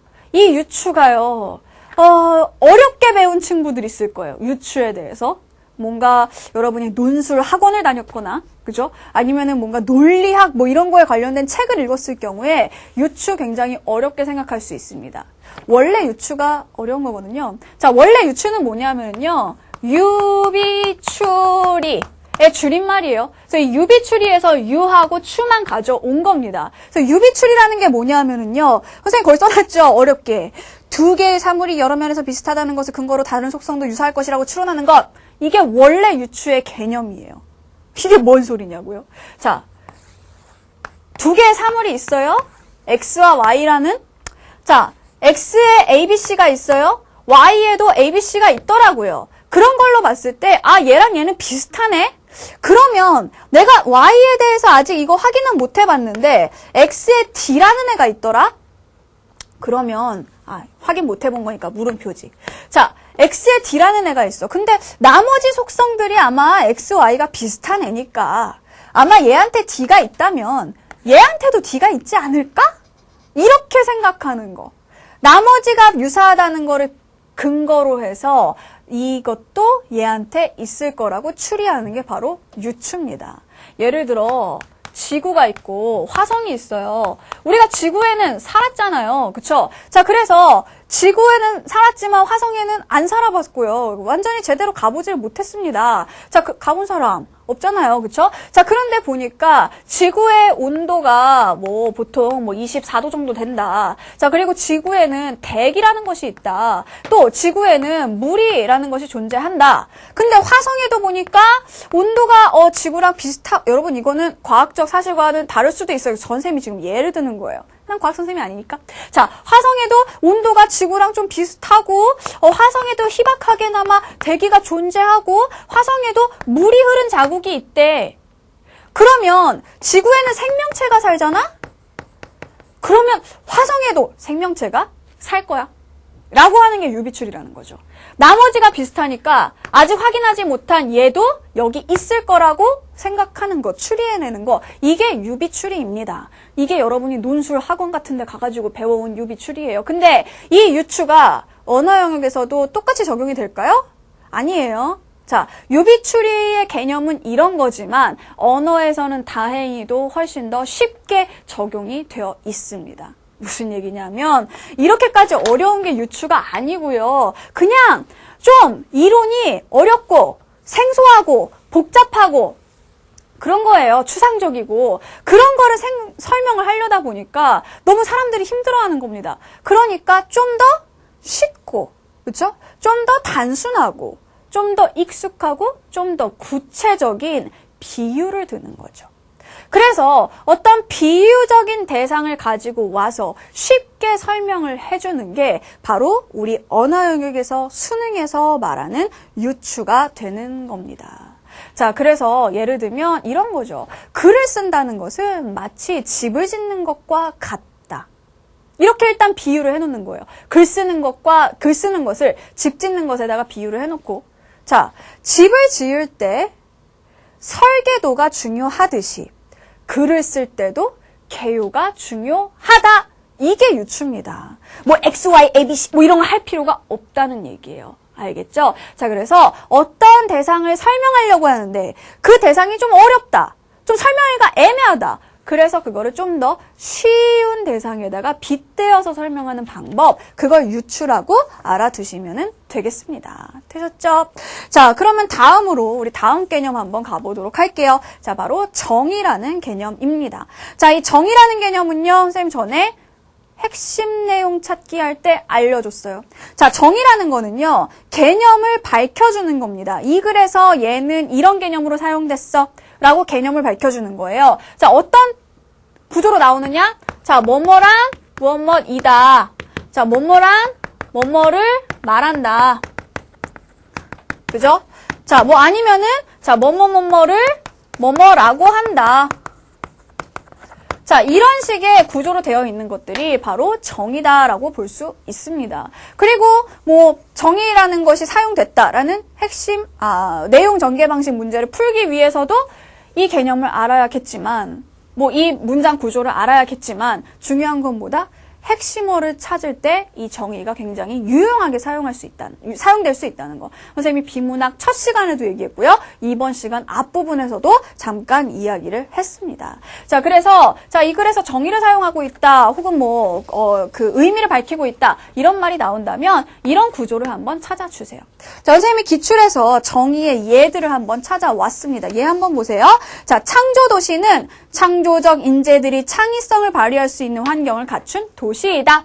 어렵게 배운 친구들 있을 거예요. 유추에 대해서. 뭔가 여러분이 논술 학원을 다녔거나, 그죠? 아니면은 뭔가 논리학 뭐 이런 거에 관련된 책을 읽었을 경우에 유추 굉장히 어렵게 생각할 수 있습니다. 원래 유추가 어려운 거거든요. 자, 원래 유추는 뭐냐면요. 유비추리의 줄임말이에요. 그래서 이 유비추리에서 유하고 추만 가져온 겁니다. 그래서 유비추리라는 게 뭐냐면은요. 선생님 거기 써놨죠? 어렵게. 두 개의 사물이 여러 면에서 비슷하다는 것을 근거로 다른 속성도 유사할 것이라고 추론하는 것. 이게 원래 유추의 개념이에요. 이게 뭔 소리냐고요? 자, 두 개의 사물이 있어요. X와 Y라는. 자, X에 ABC가 있어요. Y에도 ABC가 있더라고요. 그런 걸로 봤을 때 얘랑 얘는 비슷하네? 그러면 내가 Y에 대해서 아직 이거 확인은 못 해봤는데 X에 D라는 애가 있더라? 그러면 확인 못 해본 거니까 물음표지. 자, X에 D라는 애가 있어. 근데 나머지 속성들이 아마 X, Y가 비슷한 애니까 아마 얘한테 D가 있다면 얘한테도 D가 있지 않을까? 이렇게 생각하는 거. 나머지가 유사하다는 거를 근거로 해서 이것도 얘한테 있을 거라고 추리하는 게 바로 유추입니다. 예를 들어 지구가 있고 화성이 있어요. 우리가 지구에는 살았잖아요. 그쵸? 자, 그래서 지구에는 살았지만 화성에는 안 살아봤고요. 완전히 제대로 가보질 못했습니다. 자, 가본 사람 없잖아요. 그쵸? 자, 그런데 보니까 지구의 온도가 보통 24도 정도 된다. 자, 그리고 지구에는 대기라는 것이 있다. 또 지구에는 물이라는 것이 존재한다. 근데 화성에도 보니까 온도가 지구랑 여러분 이거는 과학적 사실과는 다를 수도 있어요. 전쌤이 지금 예를 드는 거예요. 난 과학 선생님이 아니니까. 자, 화성에도 온도가 지구랑 좀 비슷하고 화성에도 희박하게나마 대기가 존재하고 화성에도 물이 흐른 자국이 있대. 그러면 지구에는 생명체가 살잖아? 그러면 화성에도 생명체가 살 거야. 라고 하는 게 유비추리라는 거죠. 나머지가 비슷하니까 아직 확인하지 못한 얘도 여기 있을 거라고 생각하는 거, 추리해내는 거, 이게 유비추리입니다. 이게 여러분이 논술 학원 같은 데 가가지고 배워온 유비추리예요. 근데 이 유추가 언어 영역에서도 똑같이 적용이 될까요? 아니에요. 자, 유비추리의 개념은 이런 거지만 언어에서는 다행히도 훨씬 더 쉽게 적용이 되어 있습니다. 무슨 얘기냐면 이렇게까지 어려운 게 유추가 아니고요. 그냥 좀 이론이 어렵고 생소하고 복잡하고 그런 거예요. 추상적이고. 그런 거를 설명을 하려다 보니까 너무 사람들이 힘들어하는 겁니다. 그러니까 좀 더 쉽고, 그렇죠? 좀 더 단순하고, 좀 더 익숙하고 좀 더 구체적인 비유를 드는 거죠. 그래서 어떤 비유적인 대상을 가지고 와서 쉽게 설명을 해주는 게 바로 우리 언어 영역에서 수능에서 말하는 유추가 되는 겁니다. 자, 그래서 예를 들면 이런 거죠. 글을 쓴다는 것은 마치 집을 짓는 것과 같다. 이렇게 일단 비유를 해놓는 거예요. 글 쓰는 것을 집 짓는 것에다가 비유를 해놓고, 자, 집을 지을 때 설계도가 중요하듯이 글을 쓸 때도 개요가 중요하다. 이게 유추입니다. 뭐 X, Y, A, B, C 뭐 이런 거 할 필요가 없다는 얘기예요. 알겠죠? 자, 그래서 어떤 대상을 설명하려고 하는데 그 대상이 좀 어렵다. 좀 설명하기가 애매하다. 그래서 그거를 좀 더 쉬운 대상에다가 빗대어서 설명하는 방법, 그걸 유추라고 알아두시면 되겠습니다. 되셨죠? 자, 그러면 다음으로 우리 다음 개념 한번 가보도록 할게요. 자, 바로 정의라는 개념입니다. 자, 이 정의라는 개념은요, 선생님 전에 핵심 내용 찾기 할 때 알려줬어요. 자, 정의라는 거는요, 개념을 밝혀주는 겁니다. 이 글에서 얘는 이런 개념으로 사용됐어. 라고 개념을 밝혀주는 거예요. 자, 어떤 구조로 나오느냐? 자, 뭐뭐랑 뭐뭐이다. 자, 뭐뭐랑 뭐뭐를 말한다. 그죠? 자, 뭐 아니면은, 자, 뭐뭐뭐뭐를 뭐뭐라고 한다. 자, 이런 식의 구조로 되어 있는 것들이 바로 정의다라고 볼 수 있습니다. 그리고 뭐 정의라는 것이 사용됐다라는 핵심, 내용 전개 방식 문제를 풀기 위해서도 이 개념을 알아야겠지만, 뭐 이 문장 구조를 알아야겠지만, 중요한 건 뭐다? 핵심어를 찾을 때 이 정의가 굉장히 유용하게 사용될 수 있다는 거. 선생님이 비문학 첫 시간에도 얘기했고요. 이번 시간 앞부분에서도 잠깐 이야기를 했습니다. 자, 그래서, 자, 이 글에서 정의를 사용하고 있다, 혹은 뭐, 그 의미를 밝히고 있다, 이런 말이 나온다면, 이런 구조를 한번 찾아주세요. 자, 선생님이 기출해서 정의의 예들을 한번 찾아왔습니다. 예 한번 보세요. 자, 창조도시는 창조적 인재들이 창의성을 발휘할 수 있는 환경을 갖춘 도시이다.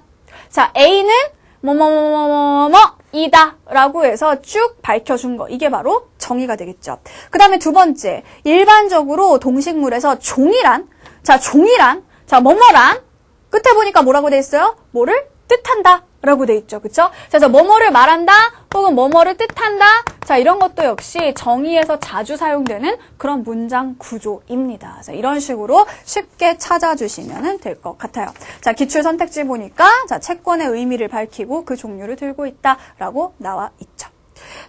자, A는 뭐뭐뭐뭐뭐뭐이다 라고 해서 쭉 밝혀준 거. 이게 바로 정의가 되겠죠. 그 다음에 두 번째, 일반적으로 동식물에서 종이란, 자, 뭐뭐란, 끝에 보니까 뭐라고 돼 있어요? 뭐를 뜻한다 라고 돼 있죠. 그쵸? 그래서 뭐뭐를 말한다, 혹은 뭐뭐를 뜻한다. 자, 이런 것도 역시 정의에서 자주 사용되는 그런 문장 구조입니다. 그래서 이런 식으로 쉽게 찾아주시면 될 것 같아요. 자, 기출 선택지 보니까, 자, 채권의 의미를 밝히고 그 종류를 들고 있다라고 나와 있죠.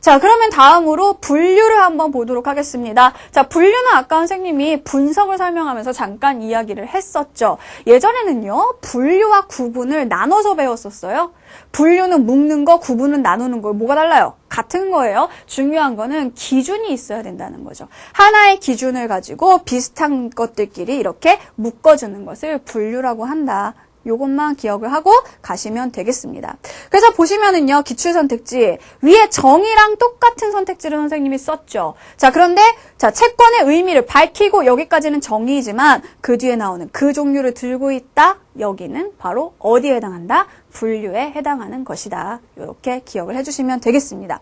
자, 그러면 다음으로 분류를 한번 보도록 하겠습니다. 자, 분류는 아까 선생님이 분석을 설명하면서 잠깐 이야기를 했었죠. 예전에는요, 분류와 구분을 나눠서 배웠었어요. 분류는 묶는 거, 구분은 나누는 거. 뭐가 달라요? 같은 거예요. 중요한 거는 기준이 있어야 된다는 거죠. 하나의 기준을 가지고 비슷한 것들끼리 이렇게 묶어주는 것을 분류라고 한다. 요것만 기억을 하고 가시면 되겠습니다. 그래서 보시면은요, 기출선택지 위에 정의랑 똑같은 선택지를 선생님이 썼죠. 자, 그런데 자, 채권의 의미를 밝히고 여기까지는 정의이지만 그 뒤에 나오는 그 종류를 들고 있다. 여기는 바로 어디에 해당한다? 분류에 해당하는 것이다. 이렇게 기억을 해주시면 되겠습니다.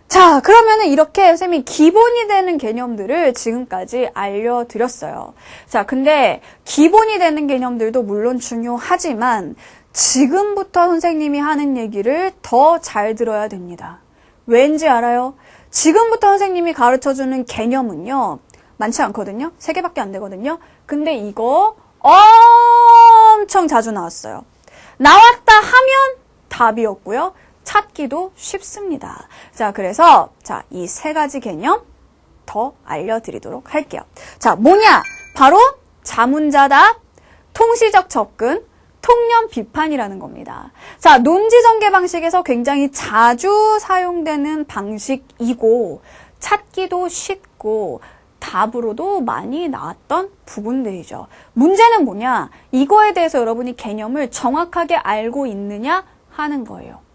자, 그러면은 이렇게 선생님이 기본이 되는 개념들을 지금까지 알려드렸어요. 자, 근데 기본이 되는 개념들도 물론 중요하지만 지금부터 선생님이 하는 얘기를 더 잘 들어야 됩니다. 왠지 알아요? 지금부터 선생님이 가르쳐주는 개념은요, 많지 않거든요. 3개밖에 안 되거든요. 근데 이거 엄청 자주 나왔어요. 나왔다 하면 답이었고요. 찾기도 쉽습니다. 자, 그래서 자, 이 3가지 개념 더 알려드리도록 할게요. 자, 뭐냐? 바로 자문자답, 통시적 접근, 통념 비판이라는 겁니다. 자, 논지 전개 방식에서 굉장히 자주 사용되는 방식이고 찾기도 쉽고 답으로도 많이 나왔던 부분들이죠. 문제는 뭐냐? 이거에 대해서 여러분이 개념을 정확하게 알고 있느냐 하는 거예요.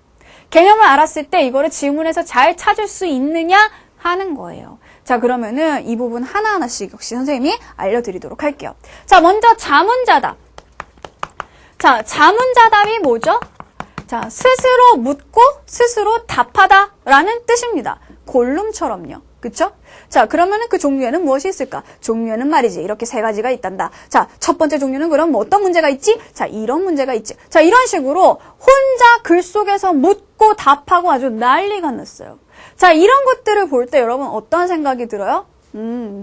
개념을 알았을 때 이거를 지문에서 잘 찾을 수 있느냐 하는 거예요. 자, 그러면은 이 부분 하나하나씩 역시 선생님이 알려드리도록 할게요. 자, 먼저 자문자답. 자, 자문자답이 뭐죠? 자, 스스로 묻고 스스로 답하다라는 뜻입니다. 골룸처럼요. 그쵸? 자, 그러면은 그 종류에는 무엇이 있을까? 종류에는 말이지, 이렇게 세 가지가 있단다. 자, 첫 번째 종류는 그럼 뭐 어떤 문제가 있지? 자, 이런 문제가 있지. 자, 이런 식으로 혼자 글 속에서 묻고 답하고 아주 난리가 났어요. 자, 이런 것들을 볼 때 여러분 어떤 생각이 들어요?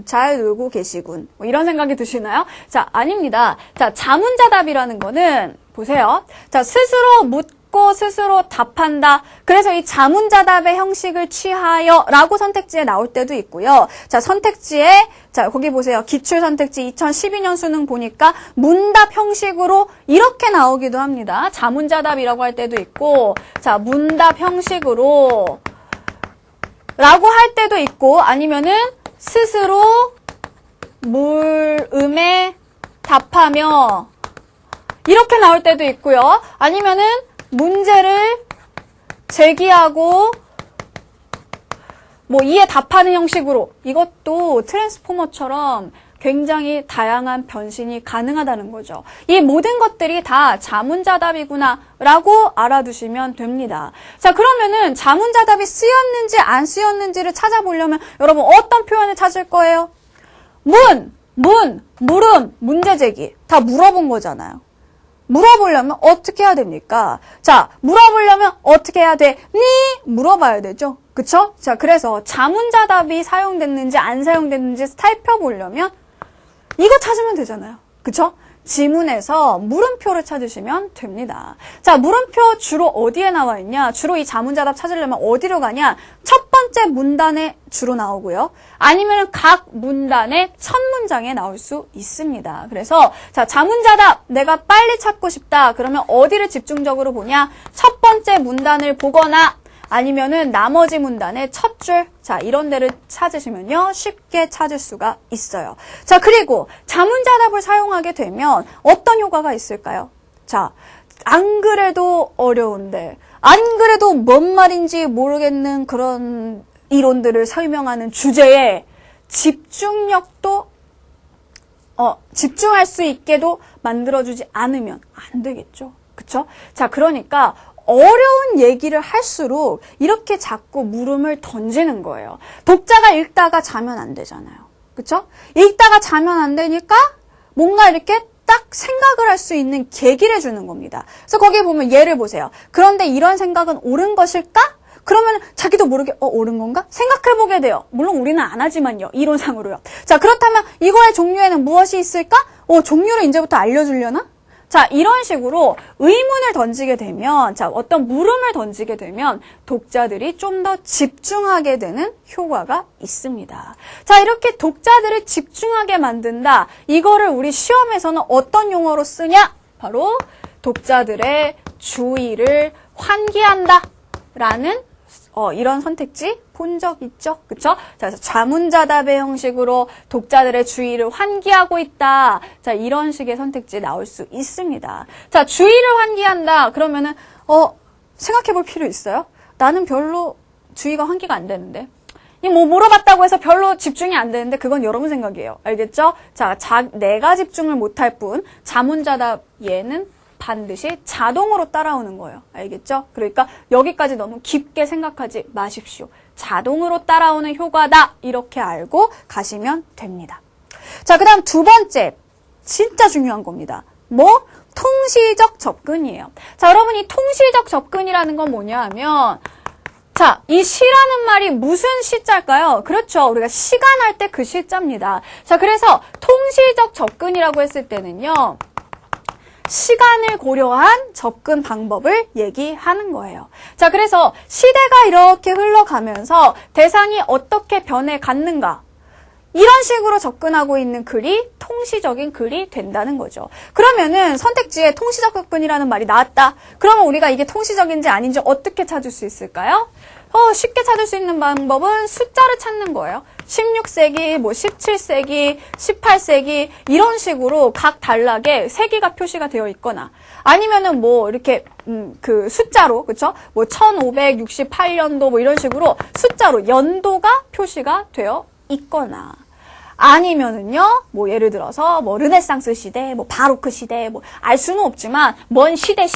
잘 놀고 계시군. 뭐 이런 생각이 드시나요? 자, 아닙니다. 자, 자문자답이라는 거는, 보세요. 자, 스스로 묻고 스스로 답한다. 그래서 이 자문자답의 형식을 취하여 라고 선택지에 나올 때도 있고요. 자, 선택지에, 자, 거기 보세요. 기출선택지 2012년 수능 보니까 문답 형식으로 이렇게 나오기도 합니다. 자문자답이라고 할 때도 있고, 자, 문답 형식으로 라고 할 때도 있고, 아니면은 스스로 물음에 답하며 이렇게 나올 때도 있고요. 아니면은 문제를 제기하고 뭐 이에 답하는 형식으로, 이것도 트랜스포머처럼 굉장히 다양한 변신이 가능하다는 거죠. 이 모든 것들이 다 자문자답이구나 라고 알아두시면 됩니다. 자, 그러면은 자문자답이 쓰였는지 안 쓰였는지를 찾아보려면 여러분 어떤 표현을 찾을 거예요? 물음, 문제제기 다 물어본 거잖아요. 물어보려면 어떻게 해야 됩니까? 자, 물어보려면 어떻게 해야 돼? 물어봐야 되죠. 그쵸? 자, 그래서 자문자답이 사용됐는지 안 사용됐는지 살펴보려면 이거 찾으면 되잖아요. 그쵸? 지문에서 물음표를 찾으시면 됩니다. 자, 물음표 주로 어디에 나와 있냐? 주로 이 자문자답 찾으려면 어디로 가냐? 첫 번째 문단에 주로 나오고요. 아니면 각 문단의 첫 문장에 나올 수 있습니다. 그래서 자, 자문자답 내가 빨리 찾고 싶다. 그러면 어디를 집중적으로 보냐? 첫 번째 문단을 보거나 아니면은 나머지 문단의 첫 줄, 자, 이런 데를 찾으시면요, 쉽게 찾을 수가 있어요. 자, 그리고 자문자답을 사용하게 되면 어떤 효과가 있을까요? 자, 안 그래도 어려운데, 안 그래도 뭔 말인지 모르겠는 그런 이론들을 설명하는 주제에 집중력도, 집중할 수 있게도 만들어주지 않으면 안 되겠죠. 그쵸? 자, 그러니까, 어려운 얘기를 할수록 이렇게 자꾸 물음을 던지는 거예요. 독자가 읽다가 자면 안 되잖아요. 그쵸? 읽다가 자면 안 되니까 뭔가 이렇게 딱 생각을 할 수 있는 계기를 주는 겁니다. 그래서 거기 보면 예를 보세요. 그런데 이런 생각은 옳은 것일까? 그러면 자기도 모르게 옳은 건가? 생각해보게 돼요. 물론 우리는 안 하지만요. 이론상으로요. 자, 그렇다면 이거의 종류에는 무엇이 있을까? 종류를 이제부터 알려주려나? 자, 이런 식으로 의문을 던지게 되면, 자, 어떤 물음을 던지게 되면 독자들이 좀 더 집중하게 되는 효과가 있습니다. 자, 이렇게 독자들을 집중하게 만든다. 이거를 우리 시험에서는 어떤 용어로 쓰냐? 바로 독자들의 주의를 환기한다. 라는 이런 선택지 본 적 있죠? 그쵸? 자, 그래서 자문자답의 형식으로 독자들의 주의를 환기하고 있다. 자, 이런 식의 선택지 나올 수 있습니다. 자, 주의를 환기한다. 그러면은, 생각해 볼 필요 있어요? 나는 별로 주의가 환기가 안 되는데. 뭐 물어봤다고 해서 별로 집중이 안 되는데 그건 여러분 생각이에요. 알겠죠? 자, 내가 집중을 못할 뿐 자문자답 얘는 반드시 자동으로 따라오는 거예요. 알겠죠? 그러니까 여기까지 너무 깊게 생각하지 마십시오. 자동으로 따라오는 효과다. 이렇게 알고 가시면 됩니다. 자, 그 다음 두 번째. 진짜 중요한 겁니다. 뭐? 통시적 접근이에요. 자, 여러분 이 통시적 접근이라는 건 뭐냐 하면 자, 이 시라는 말이 무슨 시자일까요? 그렇죠. 우리가 시간 할 때 그 시자입니다. 자, 그래서 통시적 접근이라고 했을 때는요. 시간을 고려한 접근 방법을 얘기하는 거예요. 자, 그래서 시대가 이렇게 흘러가면서 대상이 어떻게 변해갔는가? 이런 식으로 접근하고 있는 글이 통시적인 글이 된다는 거죠. 그러면은 선택지에 통시적 접근이라는 말이 나왔다. 그러면 우리가 이게 통시적인지 아닌지 어떻게 찾을 수 있을까요? 쉽게 찾을 수 있는 방법은 숫자를 찾는 거예요. 16세기, 17세기, 18세기 이런 식으로 각 단락에 세기가 표시가 되어 있거나 아니면은 이렇게 그 숫자로 그쵸? 1568년도 이런 식으로 숫자로 연도가 표시가 되어 있거나 아니면은요, 뭐 예를 들어서 뭐 르네상스 시대, 뭐 바로크 시대, 뭐 알 수는 없지만 먼 시대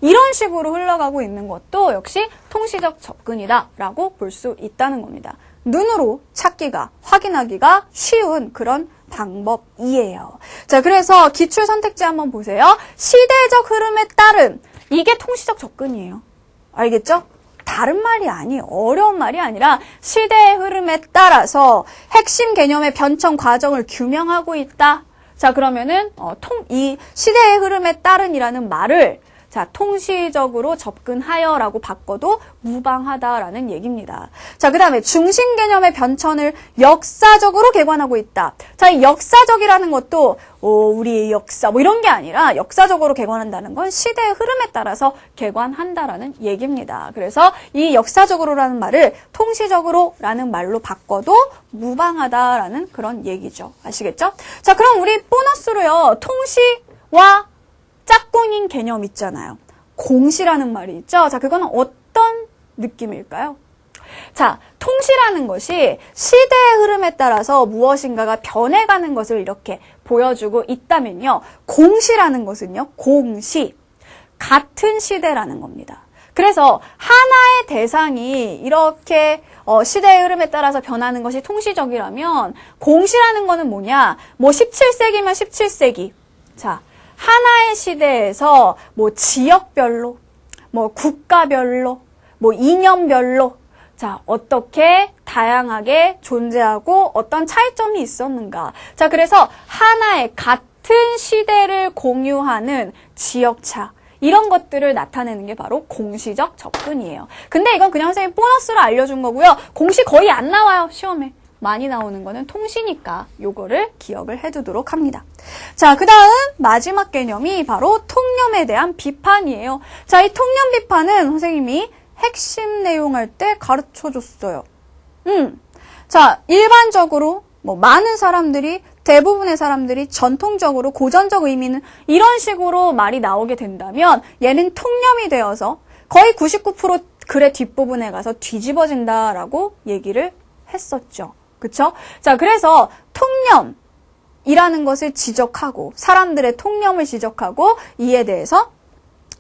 이런 식으로 흘러가고 있는 것도 역시 통시적 접근이다라고 볼 수 있다는 겁니다. 눈으로 찾기가, 확인하기가 쉬운 그런 방법이에요. 자, 그래서 기출 선택지 한번 보세요. 시대적 흐름에 따른 이게 통시적 접근이에요. 알겠죠? 다른 말이 아니에요. 어려운 말이 아니라 시대의 흐름에 따라서 핵심 개념의 변천 과정을 규명하고 있다. 자, 그러면은 이 시대의 흐름에 따른이라는 말을 자, 통시적으로 접근하여라고 바꿔도 무방하다라는 얘기입니다. 자, 그 다음에 중심 개념의 변천을 역사적으로 개관하고 있다. 자, 이 역사적이라는 것도 우리의 역사 뭐 이런 게 아니라 역사적으로 개관한다는 건 시대의 흐름에 따라서 개관한다라는 얘기입니다. 그래서 이 역사적으로라는 말을 통시적으로라는 말로 바꿔도 무방하다라는 그런 얘기죠. 아시겠죠? 자, 그럼 우리 보너스로요. 통시와 짝꿍인 개념 있잖아요. 공시라는 말이 있죠. 자, 그거는 어떤 느낌일까요? 자, 통시라는 것이 시대의 흐름에 따라서 무엇인가가 변해가는 것을 이렇게 보여주고 있다면요. 공시라는 것은요. 공시, 같은 시대라는 겁니다. 그래서 하나의 대상이 이렇게 시대의 흐름에 따라서 변하는 것이 통시적이라면 공시라는 거는 뭐냐? 뭐 17세기면 17세기. 자, 하나의 시대에서 뭐 지역별로, 뭐 국가별로, 뭐 이념별로 자, 어떻게 다양하게 존재하고 어떤 차이점이 있었는가. 자, 그래서 하나의 같은 시대를 공유하는 지역차. 이런 것들을 나타내는 게 바로 공시적 접근이에요. 근데 이건 그냥 선생님 보너스로 알려준 거고요. 공시 거의 안 나와요, 시험에. 많이 나오는 거는 통시니까 요거를 기억을 해두도록 합니다. 자, 그 다음 마지막 개념이 바로 통념에 대한 비판이에요. 자, 이 통념 비판은 선생님이 핵심 내용할 때 가르쳐줬어요. 자, 일반적으로 뭐 많은 사람들이 대부분의 사람들이 전통적으로 고전적 의미는 이런 식으로 말이 나오게 된다면 얘는 통념이 되어서 거의 99% 글의 뒷부분에 가서 뒤집어진다라고 얘기를 했었죠. 그쵸? 자, 그래서 통념이라는 것을 지적하고 사람들의 통념을 지적하고 이에 대해서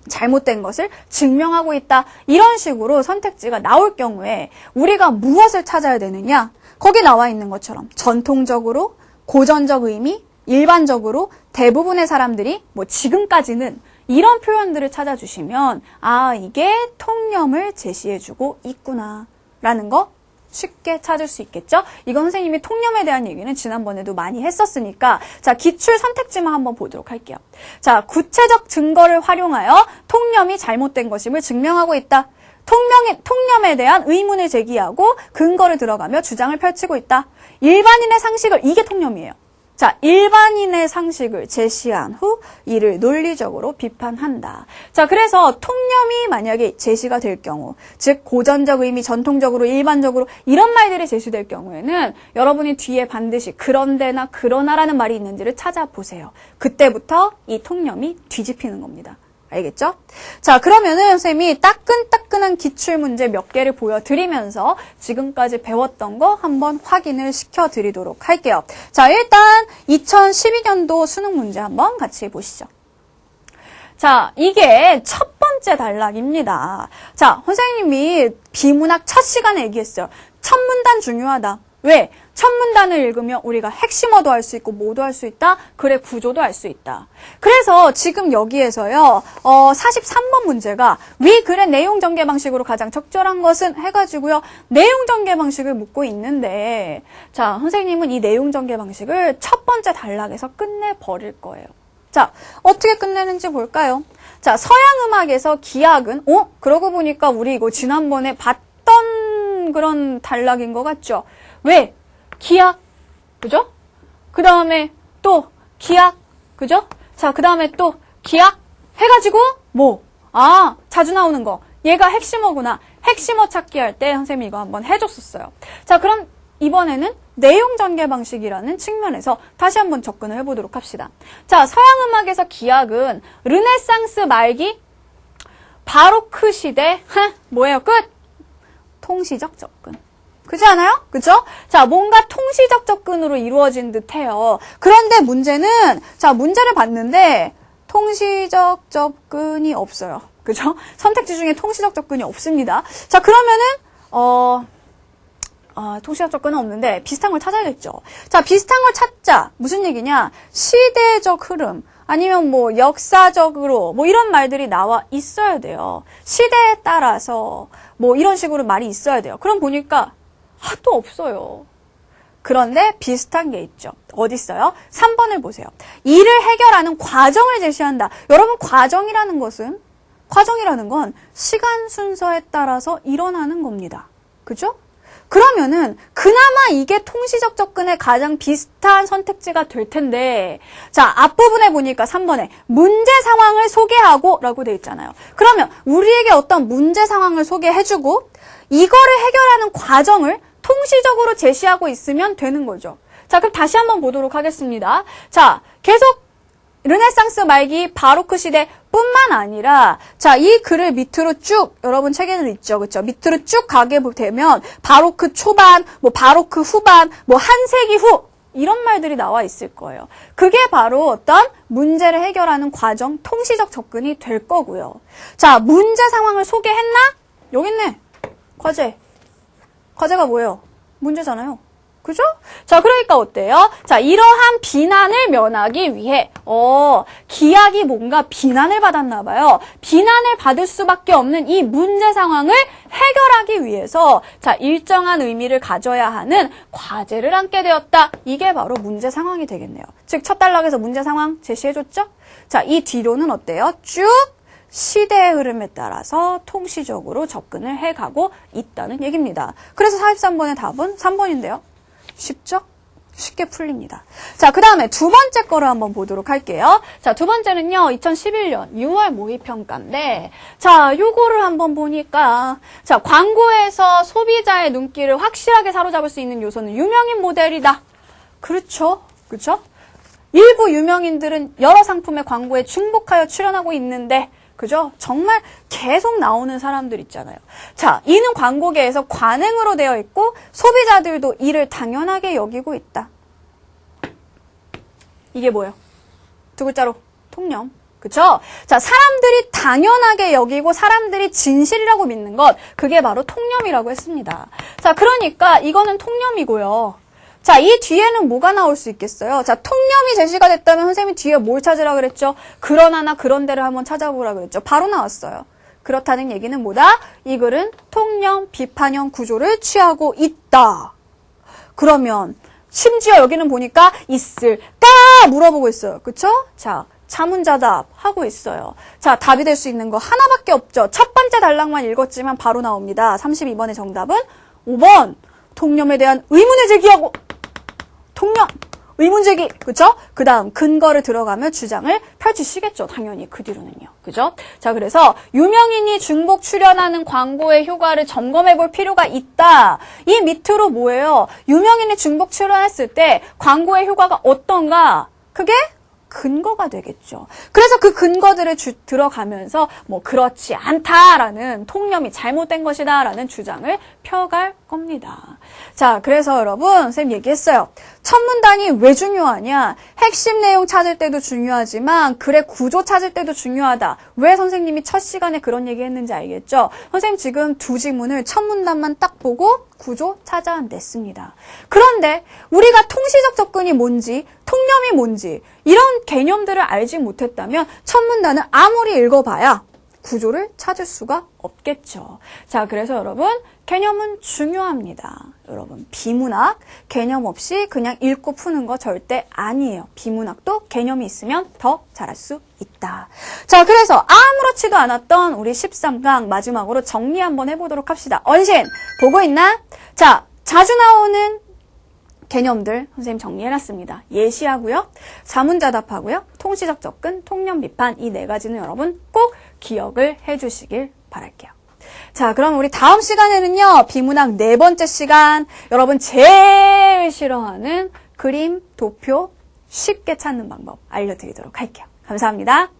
잘못된 것을 증명하고 있다. 이런 식으로 선택지가 나올 경우에 우리가 무엇을 찾아야 되느냐? 거기 나와 있는 것처럼 전통적으로, 고전적 의미, 일반적으로 대부분의 사람들이 뭐 지금까지는 이런 표현들을 찾아주시면 아, 이게 통념을 제시해주고 있구나 라는 거 쉽게 찾을 수 있겠죠? 이건 선생님이 통념에 대한 얘기는 지난번에도 많이 했었으니까 자, 기출 선택지만 한번 보도록 할게요. 자, 구체적 증거를 활용하여 통념이 잘못된 것임을 증명하고 있다. 통념에 대한 의문을 제기하고 근거를 들어가며 주장을 펼치고 있다. 일반인의 상식을, 이게 통념이에요. 자, 일반인의 상식을 제시한 후 이를 논리적으로 비판한다. 자, 그래서 통념이 만약에 제시가 될 경우, 즉 고전적 의미, 전통적으로, 일반적으로 이런 말들이 제시될 경우에는 여러분이 뒤에 반드시 그런데나 그러나라는 말이 있는지를 찾아보세요. 그때부터 이 통념이 뒤집히는 겁니다. 알겠죠? 자, 그러면은 선생님이 따끈따끈한 기출문제 몇 개를 보여드리면서 지금까지 배웠던 거 한번 확인을 시켜드리도록 할게요. 자, 일단 2012년도 수능 문제 한번 같이 보시죠. 자, 이게 첫 번째 단락입니다. 자, 선생님이 비문학 첫 시간에 얘기했어요. 첫 문단 중요하다. 왜? 첫 문단을 읽으면 우리가 핵심어도 알 수 있고 뭐도 할 수 있다. 글의 구조도 알 수 있다. 그래서 지금 여기에서요. 43번 문제가 위 글의 내용 전개 방식으로 가장 적절한 것은 해가지고요. 내용 전개 방식을 묻고 있는데 자, 선생님은 이 내용 전개 방식을 첫 번째 단락에서 끝내버릴 거예요. 자, 어떻게 끝내는지 볼까요? 자, 서양 음악에서 기악은 그러고 보니까 우리 이거 지난번에 봤던 그런 단락인 것 같죠? 왜? 기악, 그죠? 그 다음에 또 기악, 그죠? 자, 그 다음에 또 기악 해가지고 뭐? 아, 자주 나오는 거. 얘가 핵심어구나. 핵심어 찾기 할 때 선생님이 이거 한번 해줬었어요. 자, 그럼 이번에는 내용 전개 방식이라는 측면에서 다시 한번 접근을 해보도록 합시다. 자, 서양 음악에서 기악은 르네상스 말기, 바로크 시대, 뭐예요? 끝! 통시적 접근. 그렇지 않아요? 그죠? 자, 뭔가 통시적 접근으로 이루어진 듯해요. 그런데 문제는, 자, 문제를 봤는데 통시적 접근이 없어요. 그죠? 선택지 중에 통시적 접근이 없습니다. 자, 그러면은 통시적 접근은 없는데 비슷한 걸 찾아야겠죠. 자, 비슷한 걸 찾자. 무슨 얘기냐? 시대적 흐름 아니면 뭐 역사적으로 뭐 이런 말들이 나와 있어야 돼요. 시대에 따라서 뭐 이런 식으로 말이 있어야 돼요. 그럼 보니까 또 없어요. 그런데 비슷한 게 있죠. 어디 있어요? 3번을 보세요. 이를 해결하는 과정을 제시한다. 여러분, 과정이라는 건 시간 순서에 따라서 일어나는 겁니다. 그죠? 그러면은 그나마 이게 통시적 접근에 가장 비슷한 선택지가 될 텐데, 자, 앞부분에 보니까 3번에 문제 상황을 소개하고 라고 돼 있잖아요. 그러면 우리에게 어떤 문제 상황을 소개해주고 이거를 해결하는 과정을 통시적으로 제시하고 있으면 되는 거죠. 자, 그럼 다시 한번 보도록 하겠습니다. 자, 계속 르네상스 말기 바로크 시대뿐만 아니라, 자, 이 글을 밑으로 쭉, 여러분 책에는 있죠. 그쵸? 밑으로 쭉 가게 되면 바로크 초반, 뭐 바로크 후반, 뭐 한 세기 후 이런 말들이 나와 있을 거예요. 그게 바로 어떤 문제를 해결하는 과정, 통시적 접근이 될 거고요. 자, 문제 상황을 소개했나? 여기 있네. 과제가 뭐예요? 문제잖아요. 그죠? 자, 그러니까 어때요? 자, 이러한 비난을 면하기 위해, 기약이 뭔가 비난을 받았나 봐요. 비난을 받을 수밖에 없는 이 문제 상황을 해결하기 위해서, 자, 일정한 의미를 가져야 하는 과제를 안게 되었다. 이게 바로 문제 상황이 되겠네요. 즉, 첫 단락에서 문제 상황 제시해줬죠? 자, 이 뒤로는 어때요? 쭉 시대의 흐름에 따라서 통시적으로 접근을 해가고 있다는 얘기입니다. 그래서 43번의 답은 3번인데요. 쉽죠? 쉽게 풀립니다. 자, 그 다음에 두 번째 거를 한번 보도록 할게요. 자, 두 번째는요, 2011년 6월 모의평가인데, 자, 요거를 한번 보니까, 자, 광고에서 소비자의 눈길을 확실하게 사로잡을 수 있는 요소는 유명인 모델이다. 그렇죠? 그렇죠? 일부 유명인들은 여러 상품의 광고에 중복하여 출연하고 있는데, 그죠? 정말 계속 나오는 사람들 있잖아요. 자, 이는 광고계에서 관행으로 되어 있고 소비자들도 이를 당연하게 여기고 있다. 이게 뭐예요? 두 글자로 통념. 그쵸? 자, 사람들이 당연하게 여기고 사람들이 진실이라고 믿는 것, 그게 바로 통념이라고 했습니다. 자, 그러니까 이거는 통념이고요. 자, 이 뒤에는 뭐가 나올 수 있겠어요? 자, 통념이 제시가 됐다면 선생님이 뒤에 뭘 찾으라 그랬죠? 그러나나 그런데를 한번 찾아보라 그랬죠? 바로 나왔어요. 그렇다는 얘기는 뭐다? 이 글은 통념, 비판형 구조를 취하고 있다. 그러면 심지어 여기는 보니까 있을까? 물어보고 있어요. 그쵸? 자, 자문자답 하고 있어요. 자, 답이 될 수 있는 거 하나밖에 없죠. 첫 번째 단락만 읽었지만 바로 나옵니다. 32번의 정답은 5번. 통념에 대한 의문을 제기하고 통념, 의문 제기, 그죠? 그 다음 근거를 들어가며 주장을 펼치시겠죠. 당연히 그 뒤로는요. 그죠? 자, 그래서 유명인이 중복 출연하는 광고의 효과를 점검해 볼 필요가 있다. 이 밑으로 뭐예요? 유명인이 중복 출연했을 때 광고의 효과가 어떤가? 그게 근거가 되겠죠. 그래서 그 근거들을 들어가면서 뭐 그렇지 않다라는 통념이 잘못된 것이다라는 주장을 펴갈 겁니다. 자, 그래서 여러분 선생님 얘기했어요. 첫 문단이 왜 중요하냐? 핵심 내용 찾을 때도 중요하지만 글의 구조 찾을 때도 중요하다. 왜 선생님이 첫 시간에 그런 얘기 했는지 알겠죠? 선생님 지금 두 지문을 첫 문단만 딱 보고 구조 찾아냈습니다. 그런데 우리가 통시적 접근이 뭔지, 통념이 뭔지 이런 개념들을 알지 못했다면 첫 문단을 아무리 읽어봐야 구조를 찾을 수가 없겠죠. 자, 그래서 여러분 개념은 중요합니다. 여러분 비문학 개념 없이 그냥 읽고 푸는 거 절대 아니에요. 비문학도 개념이 있으면 더 잘할 수 있다. 자, 그래서 아무렇지도 않았던 우리 13강 마지막으로 정리 한번 해보도록 합시다. 언신 보고 있나? 자, 자주 나오는 개념들 선생님 정리해놨습니다. 예시하고요. 자문자답하고요. 통시적 접근, 통념 비판 이 네 가지는 여러분 꼭 기억을 해주시길 바랄게요. 자, 그럼 우리 다음 시간에는요. 비문학 네 번째 시간 여러분 제일 싫어하는 그림, 도표 쉽게 찾는 방법 알려드리도록 할게요. 감사합니다.